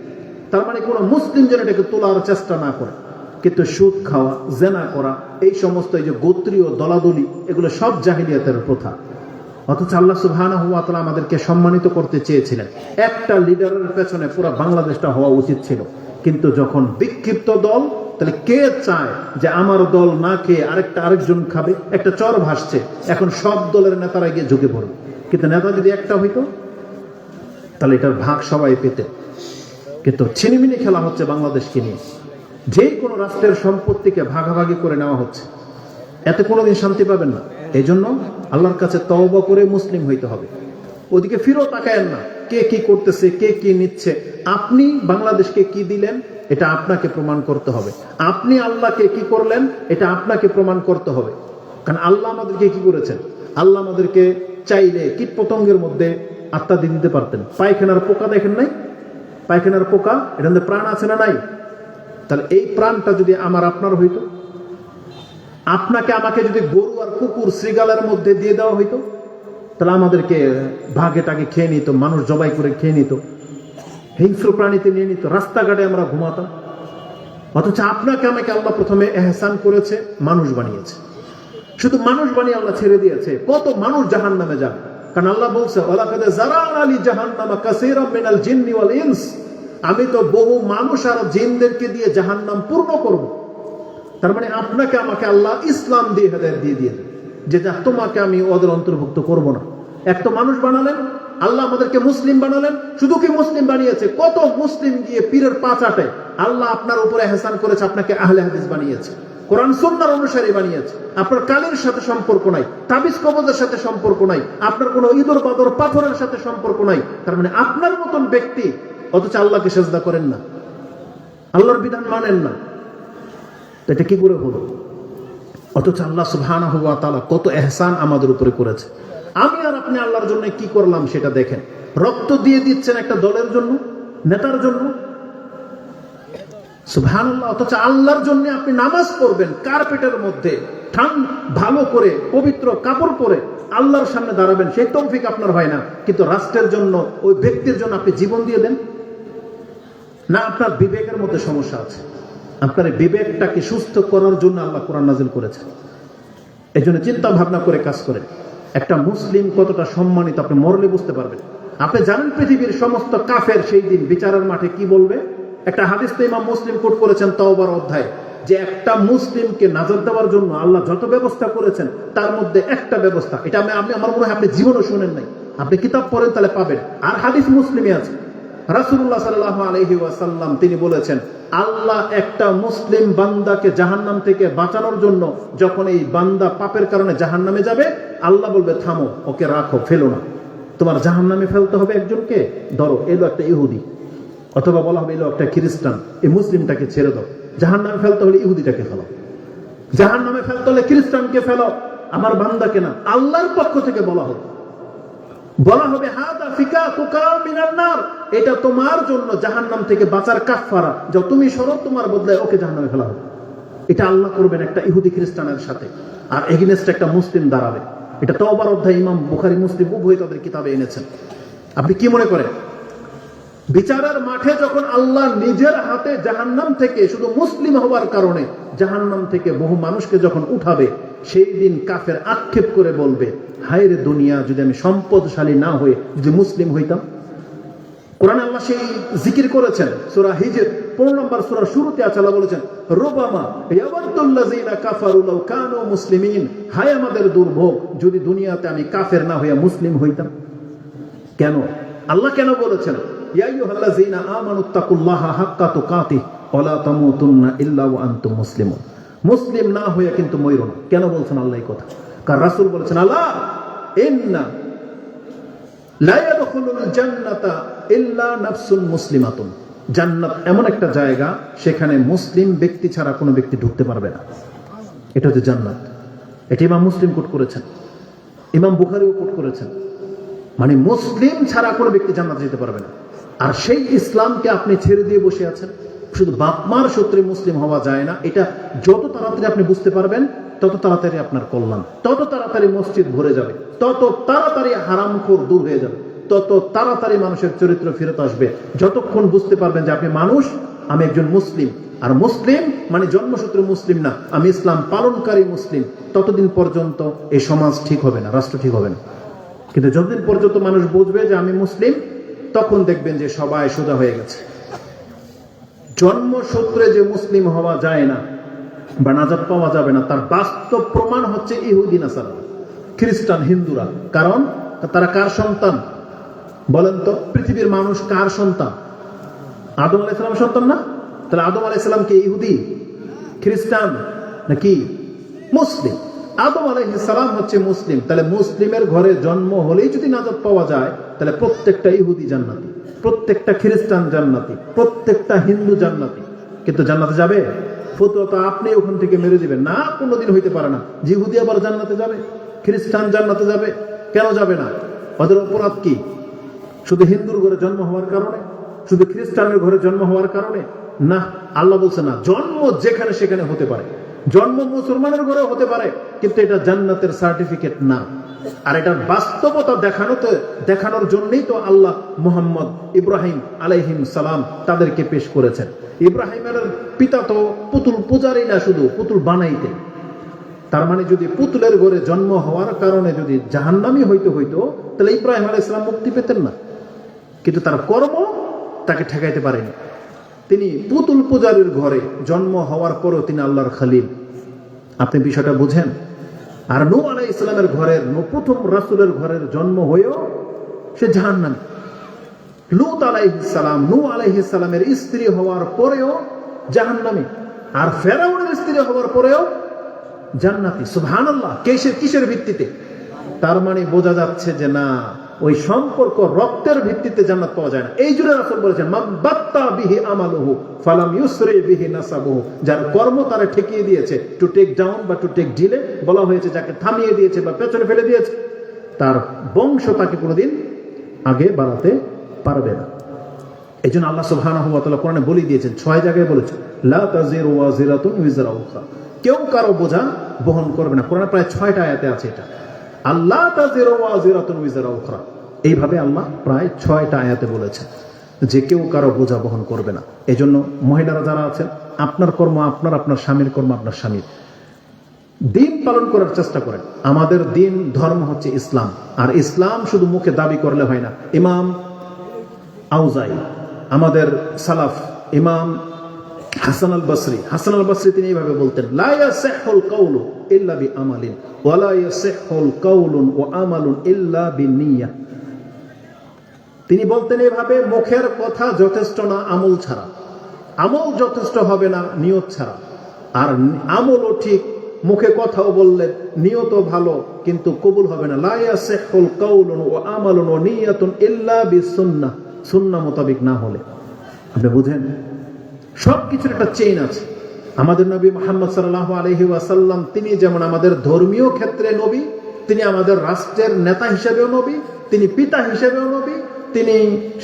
তার মানে কোনো মুসলিম যেন এটাকে তোলার চেষ্টা না করে। কিন্তু সুদ খাওয়া, জেনা করা, এই সমস্ত এই যে গোত্রীয় দলাদলি, এগুলো সব জাহিলিয়াতের প্রথা। অথচ আল্লাহ সুবহানাহু ওয়া তাআলা আমাদেরকে সম্মানিত করতে চেয়েছিলেন। একটা লিডারের পেছনে পুরো বাংলাদেশটা হওয়া উচিত ছিল, কিন্তু যখন বিক্ষিপ্ত দল, তাহলে কে চায় যে আমার দল না খেয়ে আরেকজন খাবে? একটা চর ভাসছে, এখন সব দলের নেতারা গিয়ে ঝুঁকে পড়বে। কিন্তু নেতা যদি একটা হইতো তাহলে এটার ভাগ সবাই পেতে। কিন্তু ছিনিমিনি খেলা হচ্ছে বাংলাদেশকে নিয়ে, যে কোনো রাষ্ট্রের সম্পত্তিকে ভাগাভাগি করে নেওয়া হচ্ছে। এতে কোনোদিন শান্তি পাবেন না। এই জন্য আল্লাহর কাছে তওবা করে মুসলিম হইতে হবে। ওদিকে ফিরেও তাকায়েন না, কে কি করতেছে, কে কি নিচ্ছে। আপনি বাংলাদেশকে কি দিলেন এটা আপনাকে প্রমাণ করতে হবে। আপনি আল্লাহকে কি করলেন এটা আপনাকে প্রমাণ করতে হবে। কারণ আল্লাহ আমাদেরকে কি করেছেন? আল্লাহ আমাদেরকে চাইলে কীট পতঙ্গের মধ্যে আত্মা দিয়ে দিতে পারতেন। পায়খানার পোকা দেখেন নাই? পায়খানার পোকা, এটার মধ্যে প্রাণ আছে না নাই? তাহলে এই প্রাণটা যদি আমার আপনার হইতো, আপনাকে আমাকে যদি গরু আর কুকুর শৃগালের মধ্যে দিয়ে দেওয়া হইতো, তাহলে আমাদেরকে ভাগে টাগে খেয়ে নিত, মানুষ জবাই করে খেয়ে নিত, হিংস্র প্রাণীতে নিয়ে নিত, রাস্তাঘাটে আমরা ঘুমাতাম। অথচ আপনাকে আমাকে আল্লাহ প্রথমে এহসান করেছে, মানুষ বানিয়েছে। শুধু মানুষ বানিয়ে আল্লাহ ছেড়ে দিয়েছে, কত মানুষ জাহান্নামে যাবে। কারণ আল্লাহ বলছে, ওয়ালাকাদ যারানা লিজাহান্নামা কাসীরাম মিনাল জিন্নি ওয়াল ইনস, আমি তো বহু মানুষ আর জিনদেরকে দিয়ে জাহান্নাম পূর্ণ করব। তার মানে আপনাকে আমাকে আল্লাহ ইসলাম দিয়ে হেদায়েত দিয়ে দিয়েছে যে তোমাকে আমি ওদের অন্তর্ভুক্ত করব না। এক তো মানুষ বানালেন, আল্লাহ আমাদেরকে মুসলিম বানালেন। শুধু কি মুসলিম বানিয়েছে, কত মুসলিম গিয়ে পীরের পা চাটে। আল্লাহ আপনার উপরে এহসান করেছে, আপনাকে আহলে হাদিস বানিয়েছে, কোরআন সুন্নাহর অনুসারী বানিয়েছে। আপনার কালের সাথে সম্পর্ক নাই, তাবিজ কবজের সাথে সম্পর্ক নাই, আপনার কোনো ইদর বাদর পাথরের সাথে সম্পর্ক নাই। তার মানে আপনার মতন ব্যক্তি, অথচ আল্লাহকে সেজদা করেন না, আল্লাহর বিধান মানেন না। এটা কি করে হলো? অথচ আল্লাহ সুবহানাহু ওয়া তাআলা কত এহসান আমাদের উপরে করেছে। আমি আর আপনি আল্লাহর জন্য কি করলাম সেটা দেখেন। রক্ত দিয়ে দিচ্ছেন একটা দলের জন্য, নেতার জন্য, সুবহানাল্লাহ। অথচ আল্লাহর জন্য আপনি নামাজ পড়বেন কার্পেটের মধ্যে, ভালো করে পবিত্র কাপড় পরে আল্লাহর সামনে দাঁড়াবেন, সেই তৌফিক আপনার হয় না। কিন্তু রাষ্ট্রের জন্য, ওই ব্যক্তির জন্য আপনি জীবন দিয়ে দেন না। আপনার বিবেকের মধ্যে সমস্যা আছে। আপনার বিবেকটাকে সুস্থ করার জন্য আল্লাহ কোরআন নাজিল করেছে। এই জন্য চিন্তা ভাবনা করে কাজ করেন। একটা মুসলিম কতটা সম্মানিত আপনি মরলে বুঝতে পারবেন। আপনি জানেন পৃথিবীর সমস্ত কাফের সেই দিন বিচারের মাঠে কি বলবে? একটা হাদিস তো ইমাম মুসলিম কোট করেছেন তাওবার অধ্যায়, যে একটা মুসলিমকে নাজাত দেওয়ার জন্য আল্লাহ যত ব্যবস্থা করেছেন তার মধ্যে একটা ব্যবস্থা, এটা আমি আমার মনে হয় আপনি জীবনও শুনেন নাই। আপনি কিতাব পড়েন তাহলে পাবেন। আর হাদিস মুসলিমে আছে, রাসূলুল্লাহ সাল্লাল্লাহু আলাইহি ওয়াসাল্লাম তিনি বলেছেন, আল্লাহ একটা মুসলিম বান্দাকে জাহান্নাম থেকে বাঁচানোর জন্য যখন এই বান্দা পাপের কারণে জাহান্নামে যাবে, আল্লাহ বলবে থামো, ওকে রাখো, ফেলো না। তোমার জাহান্নামে ফেলতে হবে একজনকে, ধরো এলো একটা ইহুদি, অথবা বলা হবে এলো একটা খ্রিস্টান, এই মুসলিমটাকে ছেড়ে দাও। জাহান্নামে ফেলতে হলে ইহুদিটাকে ফেলো, জাহান্নামে ফেলতে হলে খ্রিস্টানকে ফেলো, আমার বান্দাকে না। আল্লাহর পক্ষ থেকে বলা হবে হাদা ফিকাতুকা মিনান নার, এটা তোমার জন্য জাহান্নাম থেকে বাঁচার কাফারা, যাও তুমি সরো, তোমার বদলায় ওকে জাহান্নামে ফেলা হবে। এটা আল্লাহ করবেন একটা ইহুদি খ্রিস্টানের সাথে, আর এগেইনস্ট একটা মুসলিম দাঁড়াবে। এটা তওবার অধ্যায় ইমাম বুখারী মুসলিম উভয় তাদের কিতাবে এনেছেন। আপনি কি মনে করেন বিচারের মাঠে যখন আল্লাহ নিজের হাতে জাহান্নাম থেকে শুধু মুসলিম হওয়ার কারণে জাহান্নাম থেকে বহু মানুষকে যখন উঠাবে, সেই দিন কাফের আক্ষেপ করে বলবে, হায় রে দুনিয়া, যদি আমি সম্পদশালী না হয়ে যদি মুসলিম হইতাম। কোরআনে আল্লাহ সেই জিকির করেছেন, সূরা হিজর 15 নম্বর সূরার শুরুতে আল্লাহ বলেছেন, রুবামা ইয়াওয়াদুল্লাযিনা কাফারু লাউ কানু মুসলিমিন, হায় আমাদের দুর্ভোগ যদি দুনিয়াতে আমি কাফের না হয়ে মুসলিম হইতাম। কেন আল্লাহ কেন বলেছেন, ইয়া আইয়ুহাল্লাযিনা আমানুত্তাকুল্লাহা হাক্কা তুকাতিহ ওয়া লা তামুতুন্না ইল্লা ওয়া আনতুম মুসলিমুন, মুসলিম না হয়ে কিন্তু মইরো না। কেন বলছেন আল্লাহ এই কথা? কারণ রাসূল বলেছেন, আল্লাহ ইন্না লা ইয়াদখুলুল জান্নাতা ইল্লা নাফসুন মুসলিমাতুন, জান্নাত এমন একটা জায়গা সেখানে মুসলিম ব্যক্তি ছাড়া কোনো ব্যক্তি ঢুকতে পারবে না। এটা হচ্ছে জান্নাত। এটা ইমাম মুসলিম কোট করেছেন, ইমাম বুখারীও কোট করেছেন। মানে মুসলিম ছাড়া কোনো ব্যক্তি জান্নাতে যেতে পারবে না। আর সেই ইসলামকে আপনি ছেড়ে দিয়ে বসে আছেন। শুধু বাপমার সূত্রে মুসলিম হওয়া যায় না, এটা যত তাড়াতাড়ি আপনি বুঝতে পারবেন তত তাড়াতাড়ি আপনার কল্যাণ, তত তাড়াতাড়ি মসজিদ ভরে যাবে, তত তাড়াতাড়ি হারামখোর দূর হয়ে যাবে, তত তাড়াতাড়ি মানুষের চরিত্র ফেরত আসবে। যতক্ষণ বুঝতে পারবেন যে আপনি মানুষ, আমি একজন মুসলিম, আর মুসলিম মানে জন্মসূত্রে মুসলিম না, আমি ইসলাম পালনকারী মুসলিম, ততদিন পর্যন্ত এই সমাজ ঠিক হবে না, রাষ্ট্র ঠিক হবে না। কিন্তু যতদিন পর্যন্ত মানুষ বুঝবে যে আমি মুসলিম, তখন দেখবেন যে সবাই সোজা হয়ে গেছে। জন্মসূত্রে যে মুসলিম হওয়া যায় না বা নাজাত পাওয়া যাবে না, তার বাস্তব প্রমাণ হচ্ছে ইহুদি নাসারা, খ্রিস্টান, হিন্দুরা। কারণ তারা কার সন্তান বলেন তো? পৃথিবীর মানুষ কার সন্তান? আদম আলাইহিস সালাম সন্তান না? তাহলে আদম আলাইহিস সালাম কি ইহুদি, খ্রিস্টান নাকি মুসলিম? আদম আলাইহিস সালাম হচ্ছে মুসলিম। তাহলে মুসলিমের ঘরে জন্ম হলেই যদি নাজাত পাওয়া যায়, তাহলে প্রত্যেকটা ইহুদি জান্নাতি, প্রত্যেকটা খ্রিস্টান জান্নাতি, প্রত্যেকটা হিন্দু জান্নাতি। কিন্তু জান্নাতে যাবে? ফতোয়া তো আপনি ওখান থেকে মেরে দিবেন না, কোনোদিন হইতে পারে না। ইহুদি আবার জান্নাতে যাবে, খ্রিস্টান জান্নাতে যাবে, কেন যাবে না? ওদের অপরাধ কি? শুধু হিন্দুর ঘরে জন্ম হওয়ার কারণে? শুধু খ্রিস্টানের ঘরে জন্ম হওয়ার কারণে? না, আল্লাহ বলছে না, জন্ম যেখানে সেখানে হতে পারে, জন্ম মুসলমানের ঘরে হতে পারে, কিন্তু এটা জান্নাতের সার্টিফিকেট না। আর এটার বাস্তবতা দেখানোর জন্যই তো আল্লাহ মুহাম্মদ ইব্রাহিম আলাইহিম সালাম তাদেরকে পেশ করেছেন। ইব্রাহিমের পিতা তো পুতুল পূজারই না, শুধু পুতুল বানাইতে। তার মানে যদি পুতুলের ঘরে জন্ম হওয়ার কারণে যদি জাহান্নামী হইতো, তাহলে ইব্রাহিম আলাইহিস সালাম মুক্তি পেতেন না। কিন্তু তার কর্ম তাকে ঠেকাইতে পারেনি। তিনি পুতুল পূজারীর ঘরে জন্ম হওয়ার পরেও তিনি আল্লাহর খলিল। আপনি বিষয়টা বুঝেন? আর নূহ আলাইহিস সালামের ঘরের, প্রথম রাসূলের ঘরের জন্ম হয়েও সে জাহান্নামী। লূত আলাইহিস সালাম, নূহ আলাইহিস সালামের স্ত্রী হওয়ার পরেও জাহান্নামী। আর ফেরাউনের স্ত্রী হওয়ার পরেও জান্নাতি। সুবহানাল্লাহ! কিসের ভিত্তিতে? তার মানে বোঝা যাচ্ছে যে না, ওই সম্পর্ক রক্তের ভিত্তিতে জান্নাত পাওয়া যায় না। এই জন্য রাসূল বলেছেন, মান বাত্তা বিহি আমালুহু ফালাম ইউসরি বিহি নাসাবুহু। যার কর্ম তারে ঠেকিয়ে দিয়েছে, টু টেক ডাউন বা টু টেক ডিলে বলা হয়েছে, যাকে থামিয়ে দিয়েছে বা পেছনে ফেলে দিয়েছে, তার বংশ তাকে কোনোদিন আগে বাড়াতে পারবে না। এই জন্য আল্লাহ সুবহানাহু ওয়া তাআলা কোরআনে বলে দিয়েছেন, 6 জায়গায় বলেছেন, লা তাজিরু ওয়াজিরাতুন উযরা উখরা। কেউ কারো বোঝা বহন করবে না। কোরআনে প্রায় 6টা আয়াতে আছে এটা, আল্লাহ তাজিরু ওয়াজিরাতুন উযরা উখরা। এইভাবে আল্লাহ প্রায় 6টা আয়াতে বলেছেন যে কেউ কারো বোঝা বহন করবে না। এই জন্য মহিলারা যারা আছেন, আপনার কর্ম আপনার, আপনার স্বামীর কর্ম আপনার স্বামীর। দিন পালন করার চেষ্টা করেন। আমাদের দিন ধর্ম হচ্ছে ইসলাম। আর ইসলাম শুধু মুখে দাবি করলে হয় না। ইমাম আউজাই, আমাদের সালাফ ইমাম হাসান আল বসরি তিনি এইভাবে বলতেন, লা ইয়াসিহুল কাউলু ইল্লা বিআমালিন ওয়া লা ইয়াসিহুল কাউলুন ওয়া আমালুন ইল্লা বিনিয়াহ। তিনি বলতেন এইভাবে, মুখের কথা যথেষ্ট না আমল ছাড়া, আমল যথেষ্ট হবে না নিয়ত ছাড়া। আর আমলও ঠিক, মুখে কথাও বললেন, নিয়তও ভালো, কিন্তু কবুল হবে না। লা ইয়াসিহুল কাউলুন ওয়া আমালুন ওয়া নিয়াতুন ইল্লা বিসুন্নাহ, সুন্নাহ মোতাবেক না হলে। আপনি বুঝেন, সবকিছুর একটা চেইন আছে। আমাদের নবী মুহাম্মদ সাল্লাল্লাহু আলাইহি ওয়াসাল্লাম, তিনি যেমন আমাদের ধর্মীয় ক্ষেত্রে নবী, তিনি আমাদের রাষ্ট্রের নেতা হিসেবেও নবী, তিনি পিতা হিসেবেও নবী, তিনি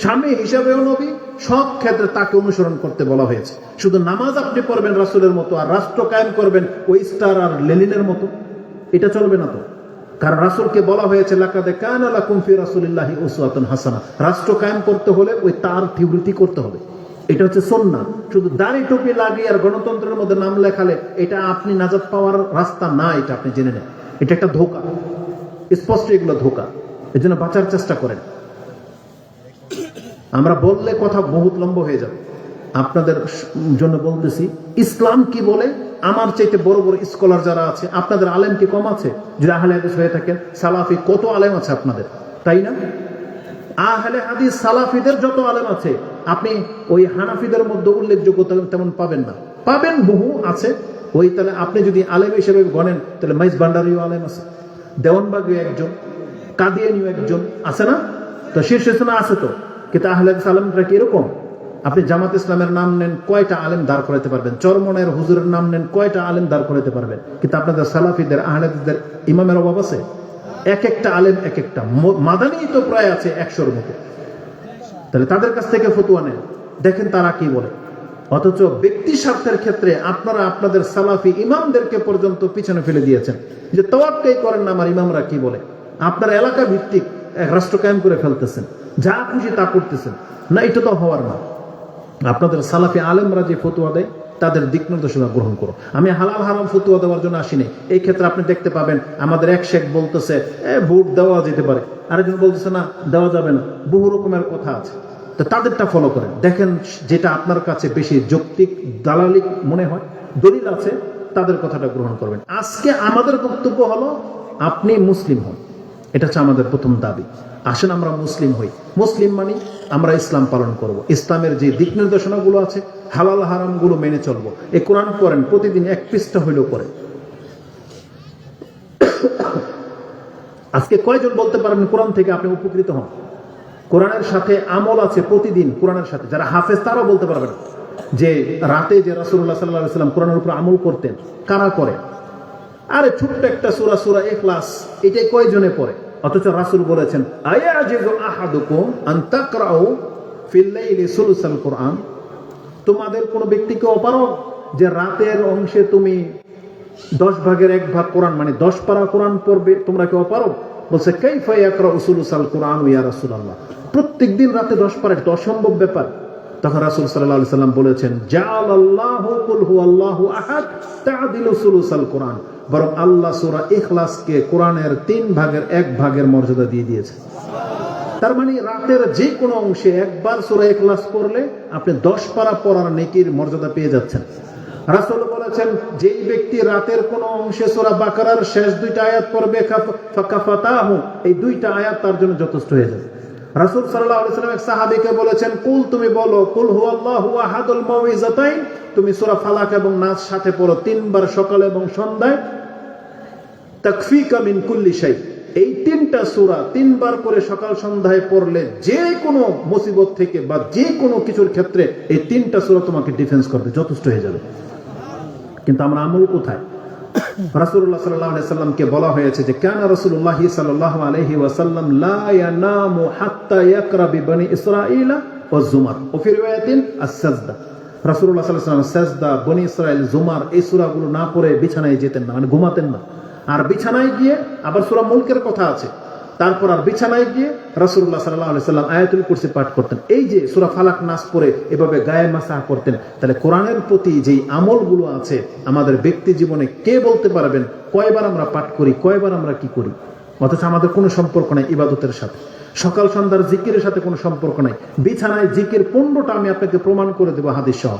স্বামী হিসেবেও নবী। সব ক্ষেত্রে তাকে অনুসরণ করতে বলা হয়েছে। শুধু নামাজ আপনি পড়বেন রাসূলের মতো, আর রাষ্ট্র কায়েম করবেন ওই স্টার আর লেনিনের মতো, এটা চলবে না তো। কারণ রাসূলকে বলা হয়েছে, লাকাদ কানা লাকুম ফি রাসূলিল্লাহি উসওয়াতুন হাসানাহ। রাষ্ট্র কায়েম করতে হলে ওই তার থিওরিটি করতে হবে। এটা হচ্ছে সুন্নাহ। শুধু দাড়ি টুপি লাগিয়ে আর গণতন্ত্রের মধ্যে নাম লেখালে এটা আপনি নাজাত পাওয়ার রাস্তা না, এটা আপনি জেনে নেন। এটা একটা ধোঁকা, স্পষ্ট এগুলো ধোঁকা। এই জন্য বাঁচার চেষ্টা করেন। আমরা বললে কথা বহুত লম্বা হয়ে যাবে। আপনাদের জন্য বলতেছি, ইসলাম কি বলে। আমার চাইতে বড় বড় স্কলার যারা আছে, আপনাদের আলেম কি কম আছে? যদি আহলে হাদিস হয়ে থাকেন, সালাফি কত আলেম আছে আপনাদের, তাই না? আহলে হাদিস সালাফিদের যত আলেম আছে, আপনি ওই হানাফিদের মধ্যে উল্লেখযোগ্য তেমন পাবেন না। পাবেন, বহু আছে। ওই তাহলে আপনি যদি আলেম হিসেবে গণেন, তাহলে মাইজ ভান্ডারিও আলেম আছে, দেওয়ানবাগীও একজন, কাদিয়ানিও একজন আছে না? তো শীর্ষস্থানে আছে তো। কিন্তু আহলে হাদিস আলেমরা কি এরকম? আপনি জামাত ইসলামের নাম নেন, কয়টা আলেম দাঁড় করাতে পারবেন? চরমনের হুজুরের নাম নেন, কয়টা আলেম দাঁড় করাতে পারবেন? কিন্তু আপনাদের সালাফিদের, আহলে হাদিসদের ইমামের অভাব আছে? এক একটা আলেম এক একটা। মাদানী তো প্রায় আছে 100-র মতো। তাহলে তাদের কাছ থেকে ফতোয়া নেন, দেখেন তারা কি বলে। অথচ ব্যক্তি স্বার্থের ক্ষেত্রে আপনারা আপনাদের সালাফি ইমামদেরকে পর্যন্ত পিছনে ফেলে দিয়েছেন, যে তাওয়াক্কুল করেন না আমার ইমামরা কি বলে। আপনার এলাকা ভিত্তিক এক রাষ্ট্র কায়েম করে ফেলতেছেন, যা খুশি তা করতেছেন। না, এটা তো হওয়ার না। আপনাদের সালাফি আলেমরা যে ফতোয়া দেয়, তাদের দিক নির্দেশনা গ্রহণ করো। আমি হালাল হারাম ফতোয়া দেওয়ার জন্য আসিনি। এই ক্ষেত্রে আপনি দেখতে পাবেন আমাদের এক শেখ বলতেছে ভোট দেওয়া যেতে পারে, আরেকজন বলতেছে না দেওয়া যাবে না, বহু রকমের কথা আছে। তো তাদেরটা ফলো করেন, দেখেন যেটা আপনার কাছে বেশি যৌক্তিক দালালিক মনে হয়, দলিল আছে, তাদের কথাটা গ্রহণ করবেন। আজকে আমাদের বক্তব্য হলো আপনি মুসলিম হন, এটা হচ্ছে আমাদের প্রথম দাবি। আসেন আমরা মুসলিম হই। মুসলিম মানে আমরা ইসলাম পালন করব, ইসলামের যে দিক নির্দেশনাগুলো আছে হালাল হারামগুলো মেনে চলবো। এই কোরআন পড়েন, প্রতিদিন 1 পৃষ্ঠা হইলেও পড়েন। আজকে কয়জন বলতে পারবেন কোরআন থেকে আপনি উপকৃত হন? কোরআনের সাথে আমল আছে প্রতিদিন, কোরআনের সাথে যারা হাফেজ তারাও বলতে পারবেন যে রাতে যে রাসূলুল্লাহ সাল্লাল্লাহু আলাইহি ওয়াসাল্লাম কোরআনের উপর আমল করতেন, কারা করে? আরে ছোট্ট একটা সূরা, সূরা ইখলাস, এটাই কয়জনে পড়ে? অথচ রাসূল বলেছেন আয়াজিজু আহাদুকুম আন তাকরাউ ফিল লাইলি সুলুসাল কোরআন, তোমাদের কোন ব্যক্তি কি অপারগ যে রাতের অংশে তুমি 10 ভাগের 1 ভাগ কোরআন মানে 10 পারা কোরআন পড়বে? তোমরা কি অপারগ? বলছে কাইফা ইয়াকরাউ সুলুসাল কোরআন ইয়া রাসূলুল্লাহ, প্রত্যেকদিন রাতে 10 পারা, এটা অসম্ভব ব্যাপার। তখন রাসূল সাল্লাল্লাহু আলাইহি সাল্লাম বলেছেন জাআলাল্লাহু কুল হুয়াল্লাহু আহাদ তা'দিলু সুলুসাল কোরআন, বরং আল্লাহ সূরা ইখলাসকে কোরআনের 3 ভাগের 1 ভাগের মর্যাদা দিয়ে দিয়েছে। তার মানে রাতের যে কোনো অংশে একবার সূরা ইখলাস পড়লে আপনি 10 পারা পড়ার নেকির মর্যাদা পেয়ে যাচ্ছেন। রাসূল বলেছেন যেই ব্যক্তি রাতের কোন অংশে সূরা বাকারার শেষ 2টা আয়াত পড়বে ফাকাফাতাহু, এই 2টা আয়াত তার জন্য যথেষ্ট হয়ে যাবে। রাসূল সাল্লাল্লাহু আলাইহি ওয়াসাল্লাম এক সাহাবীকে বলেছেন কুল, তুমি বলো কুল হুয়াল্লাহু আহাদুল মাউইজাতাইন, তুমি সূরা ফালাক এবং নাস সাথে পড়ো 3 বার সকালে এবং সন্ধ্যায়, তাকফিকা মিন কুল্লি শাই। এই 3টা সূরা 3 বার করে সকাল সন্ধ্যায় পড়লে যে কোনো মুসিবত থেকে বা যে কোনো কিছুর ক্ষেত্রে এই 3টা সূরা তোমাকে ডিফেন্স করবে, যথেষ্ট হয়ে যাবে। কিন্তু আমরা আমল কোথায়? রাসূলুল্লাহ সাল্লাল্লাহু আলাইহি ওয়াসাল্লামকে বলা হয়েছে যে কানা রাসূলুল্লাহ সাল্লাল্লাহু আলাইহি ওয়াসাল্লাম লা ইয়ানামু হাত্তা ইয়াকরা বিবনি ইসরাঈলা ওয়াজ জুমার ওয়া ফি রিওয়ায়াতিন আস-সাজদা। রাসূলুল্লাহ সাল্লাল্লাহু আলাইহি ওয়াসাল্লাম সাজদা, বনি ইসরাঈল, জুমার এই সূরাগুলো না পড়ে বিছানায় যেতেন না, মানে ঘুমাতেন না। আর বিছানায় গিয়ে আবার সূরা মুলকের কথা আছে, তারপর আর বিছানায় গিয়ে রাসূলুল্লাহ সাল্লাল্লাহু আলাইহি ওয়াসাল্লাম আয়াতুল কুরসি পাঠ করতেন। এই যে সূরা ফালাক নাস পড়ে এভাবে গায়ে মাসা করতেন। তাহলে কোরআনের প্রতি যেই আমলগুলো আছে আমাদের ব্যক্তি জীবনে কে বলতে পারবেন কয়বার আমরা পাঠ করি, কয়বার আমরা কি করি? অথচ আমাদের কোনো সম্পর্ক নাই ইবাদতের সাথে, সকাল সন্ধ্যার জিকিরের সাথে কোনো সম্পর্ক নাই। বিছানায় জিকির 15টা আমি আপনাকে প্রমাণ করে দেবো হাদিস সহ,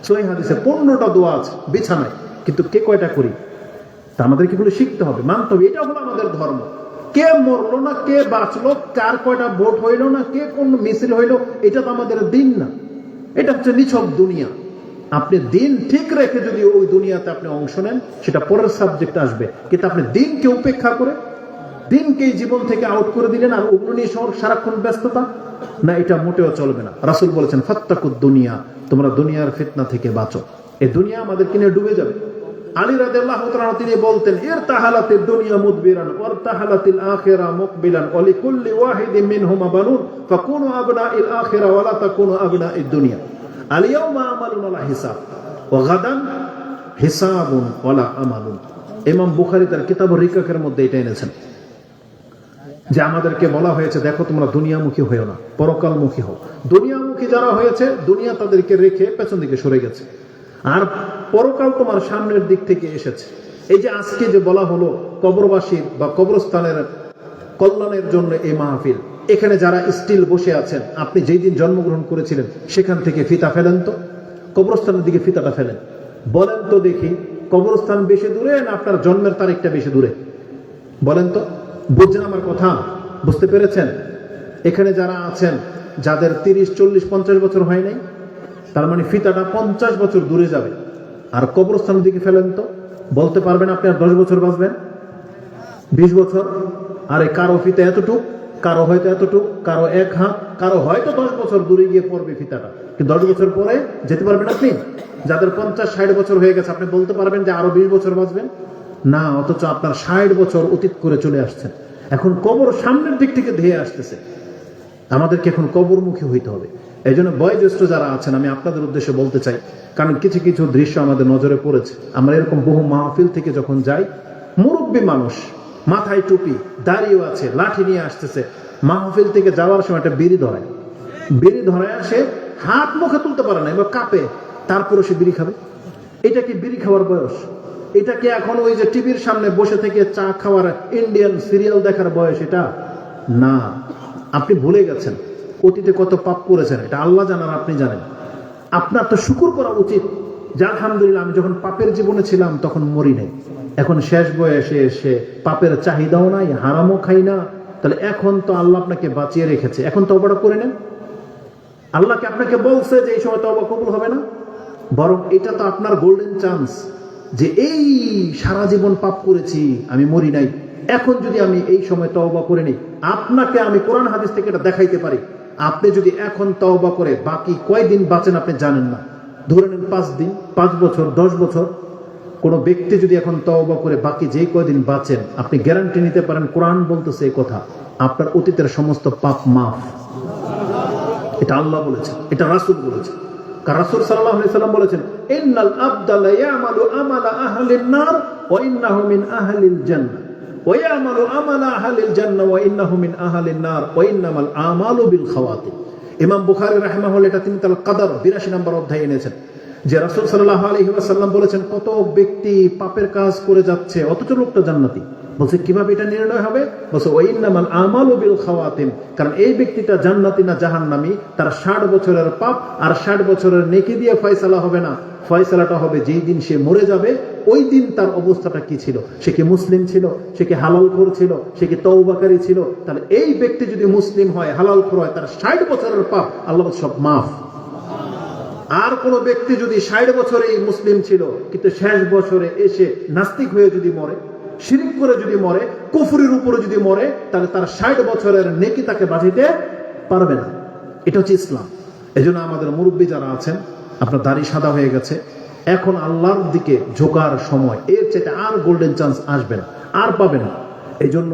সহিহ হাদিসে 15টা দোয়া আছে বিছানায়, কিন্তু কে কয়টা করি? তা আমাদেরকে এগুলো শিখতে হবে, মানতে হবে। এটা হলো আমাদের ধর্ম। কে মরলো না, কে বাঁচলো, কার কয়টা ভোট হইলো না, কে কোন মিছিল হইলো, এটা তো আমাদের দিন না, এটা হচ্ছে নিছক দুনিয়া। আপনি দিন ঠিক রেখে যদি ওই দুনিয়াতে আপনি অংশ নেন সেটা পরের সাবজেক্ট আসবে, কিন্তু আপনি দিনকে উপেক্ষা করে দিনকেই জীবন থেকে আউট করে দিলেন আর ওগুলো নিয়ে সারাক্ষণ ব্যস্ততা, না, এটা মোটেও চলবে না। রাসূল বলেছেন ফাত্তাকুদ দুনিয়া, তোমরা দুনিয়ার ফিতনা থেকে বাঁচো। এই দুনিয়া আমাদেরকে নিয়ে ডুবে যাবে। আলী রাদিয়াল্লাহু তাআলা তিনি বলতেন ইরতাহালাতিদ দুনিয়া মুদবিরান ওয়ারতাহালাতিল আখিরা মুকবিলান ওয়া লিকুল্লি ওয়াহিদিন মিনহুমা বানুন ফাকুনু আবনাইল আখিরা ওয়া লা তাকুনু আবনাইদ দুনিয়া আল ইয়াওমা আমালুন ওয়া লা হিসাব ওয়া গাদান হিসাবুন ওয়া লা আমালুন। ইমাম বুখারী তার কিতাবুর রিকাকের মধ্যে এটা এনেছেন যে আমাদেরকে বলা হয়েছে দেখো তোমরা দুনিয়ামুখী হয়েও না, পরকালমুখী হও। দুনিয়ামুখী যারা হয়েছে দুনিয়া তাদেরকে রেখে পেছন দিকে সরে গেছে, আর পরকাল তোমার সামনের দিক থেকে এসেছে। এই যে আজকে যে বলা হলো কবরবাসীর বা কবরস্থানের কল্যাণের জন্য এই মাহফিল, এখানে যারা স্টিল বসে আছেন, আপনি যেই দিন জন্মগ্রহণ করেছিলেন সেখান থেকে ফিতা ফেলেন তো, কবরস্থানের দিকে ফিতাটা ফেলেন, বলেন তো দেখি কবরস্থান বেশি দূরে না আপনার জন্মের তারিখটা বেশি দূরে? বলেন তো, বুঝছেন আমার কথা? বুঝতে পেরেছেন? এখানে যারা আছেন যাদের 30, 40, 50 বছর হয় নাই, তার মানে ফিতাটা 50 বছর দূরে যাবে। আর কবরস্থানের দিকে ফেলেন তো, বলতে পারবেন আপনি আর 10 বছর বাঁচবেন, 20 বছর? আরে কারো ফিতা এতটুক, কারো হয়তো এতটুক, কারো 1 হাত, কারো হয়তো 10 বছর দূরে গিয়ে পড়বে ফিতাটা, কিন্তু 10 বছর পরে যেতে পারবেন আপনি? যাদের 50-60 বছর হয়ে গেছে আপনি বলতে পারবেন যে আরো 20 বছর বাঁচবেন না, অথচ আপনার 60 বছর অতীত করে চলে আসছেন। এখন কবর সামনের দিক থেকে ধেয়ে আসতেছে, আমাদেরকে এখন কবরমুখী হইতে হবে। এই জন্য বয়োজ্যেষ্ঠ যারা আছেন আমি আপনাদের উদ্দেশ্যে বলতে চাই, কারণ কিছু কিছু দৃশ্য আমাদের নজরে পড়েছে। আমরা এরকম বহু মাহফিল থেকে যখন যাই, মুরব্বী মানুষ, মাথায় টুপি, দাড়িও আছে, লাঠি নিয়ে আসতেছে, মাহফিল থেকে যাওয়ার সময় একটা বিড়ি ধরায় আসে, হাত মুখে তুলতে পারে না, এবার কাঁপে, তারপরে সে বিড়ি খাবে। এটা কি বিড়ি খাওয়ার বয়স? এটা কি এখন ওই যে টিভির সামনে বসে থেকে চা খাওয়ার, ইন্ডিয়ান সিরিয়াল দেখার বয়স এটা? না। আপনি ভুলে গেছেন অতীতে কত পাপ করেছেন, এটা আল্লাহ জানার, আপনি জানেন। আপনার তো শুকর করা উচিত যে আলহামদুলিল্লাহ আমি যখন পাপের জীবনে ছিলাম তখন মরি নাই, এখন শেষ বয়সে এসে পাপের চাহিদাও নাই, হারামও খাই না, তাহলে এখন তো আল্লাহ আপনাকে বাঁচিয়ে রেখেছে, এখন তওবাটা করে নেন। আল্লাহকে আপনাকে বলছে যে এই সময় তওবা কবুল হবে না, বরং এটা তো আপনার গোল্ডেন চান্স যে এই সারা জীবন পাপ করেছি, আমি মরি নাই, এখন যদি আমি এই সময় তওবা করে নিই, আপনাকে আমি কোরআন হাদিস থেকে এটা দেখাইতে পারি। আপনি যদি এখন তওবা করে বাকি কয়দিন বাঁচেন আপনি জানেন না, ধরে নেন 5 দিন, 5 বছর, 10 বছর, কোন ব্যক্তি যদি এখন তওবা করে বাকি যে কয়দিন বাঁচেন, আপনি গ্যারান্টি নিতে পারেন কোরআন বলতেছে এই কথা, আপনার অতীতের সমস্ত পাপ মাফ। এটা আল্লাহ বলেছেন, এটা রাসূল বলেছেন। কারণ রাসূল সাল্লাল্লাহু আলাইহি সাল্লাম বলেছেন, ইন্নাল আবদা লা ইয়ামালু আমালা আহলিন নার ওয়া ইন্নাহু মিন আহলিল জান্নাহ ওয়া ইয়ামালু আমালা আহলিল জান্নাহ ওয়া ইন্নাহু মিন আহলিন নার ওয়া ইন্নামাল আমালু বিল খাওয়াতিম। ইমাম বুখারী রাহিমাহুল্লাহ এটা তিনি তাল কদর 82 নম্বর অধ্যায়ে এনেছেন যে রাসূল সাল্লাল্লাহু আলাইহি ওয়াসাল্লাম বলেছেন, কত ব্যক্তি পাপের কাজ করে যাচ্ছে অথচ লোকটা জান্নাতি। বলছে কিভাবে এটা নির্ণয় হবে? বলছে ওয়া ইন্নামাল আমালু বিল খাওয়াতিম, কারণ এই ব্যক্তিটা জান্নাতি না জাহান্নামী, তার 60 বছরের পাপ আর 60 বছরের নেকি দিয়ে ফয়সালা হবে না, ফয়সালাটা হবে যেই দিন সে মরে যাবে, ওই দিন তার অবস্থাটা কি ছিল, সে কি মুসলিম ছিল, সে কি হালালখোর ছিল, সে কি তওবাকারী ছিল। তাহলে এই ব্যক্তি যদি মুসলিম হয়, হালালখোর হয়, তার 60 বছরের পাপ আল্লাহ সব মাফ। আর কোন ব্যক্তি যদি 60 বছরেই মুসলিম ছিল কিন্তু শেষ বছরে এসে নাস্তিক হয়ে যদি মরে, শিরক করে যদি মরে, কুফরের উপরে যদি মরে, তাহলে তার 60 বছরের নেকি তাকে বাঁচাইতে পারবে না। এটা হচ্ছে ইসলাম। এজন্য আমাদের মুরব্বী যারা আছেন, আপনার দাড়ি সাদা হয়ে গেছে, এখন আল্লাহর দিকে ঝোঁকার সময়, এর চেয়ে আর গোল্ডেন চান্স আসবে না, আর পাবে না। এই জন্য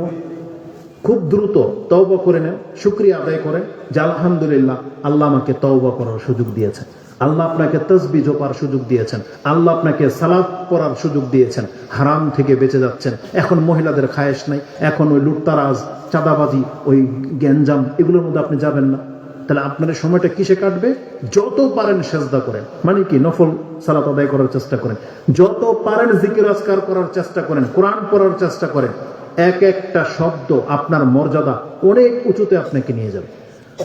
খুব দ্রুত তওবা করে নেন, শুকরিয়া আদায় করেন যে আলহামদুলিল্লাহ আল্লাহ আমাকে তওবা করার সুযোগ দিয়েছেন, আল্লাহ আপনাকে তাসবিহ জপার সুযোগ দিয়েছেন, আল্লাহ আপনাকে সালাত পড়ার সুযোগ দিয়েছেন, হারাম থেকে বেঁচে যাচ্ছেন। এখন মহিলাদের খায়েশ নাই, এখন ওই লুটতারাজ, চাঁদাবাজি, ওই গ্যাঞ্জাম, এগুলোর মধ্যে আপনি যাবেন না। তাহলে আপনার সময়টা কিসে কাটবে? যত পারেন সেজদা করেন, মানে কি নফল সালাত আদায় করার চেষ্টা করেন, যত পারেন জিকির আজকার করার চেষ্টা করেন, কোরআন পড়ার চেষ্টা করেন। এক একটা শব্দ আপনার মর্যাদা অনেক উঁচুতে আপনাকে নিয়ে যাবে।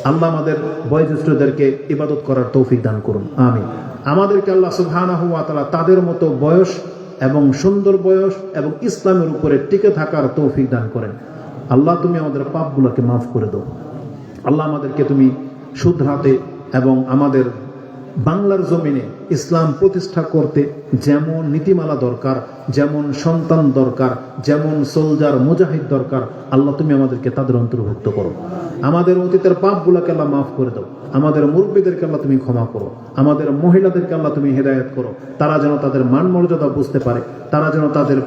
আল্লাহ আমাদের বয়োজ্যেষ্ঠদেরকে ইবাদত করার তৌফিক দান করুন, আমিন। আমাদেরকে আল্লাহ সুবহানাহু ওয়া তাআলা তাদের মতো বয়স এবং সুন্দর বয়স এবং ইসলামের উপরে টিকে থাকার তৌফিক দান করেন। আল্লাহ তুমি আমাদের পাপগুলোকে মাফ করে দাও। আল্লাহ আমাদেরকে তুমি শুধরাতে এবং আমাদের বাংলার জমিনে ইসলাম প্রতিষ্ঠা করতে যেমন নীতিমালা দরকার, যেমন সন্তান দরকার, যেমন সোলজার মুজাহিদ দরকার, আল্লাহ তুমি আমাদেরকে তাদের অন্তর্ভুক্ত করো। আমাদের অতীতের পাপগুলোকে আল্লাহ মাফ করে দাও। আমাদের মুরব্বীদেরকে আল্লাহ তুমি ক্ষমা করো। আমাদের মহিলাদেরকে আল্লাহ তুমি হেদায়েত করো, তারা যেন তাদের মান মর্যাদা বুঝতে পারে, তারা যেন তাদের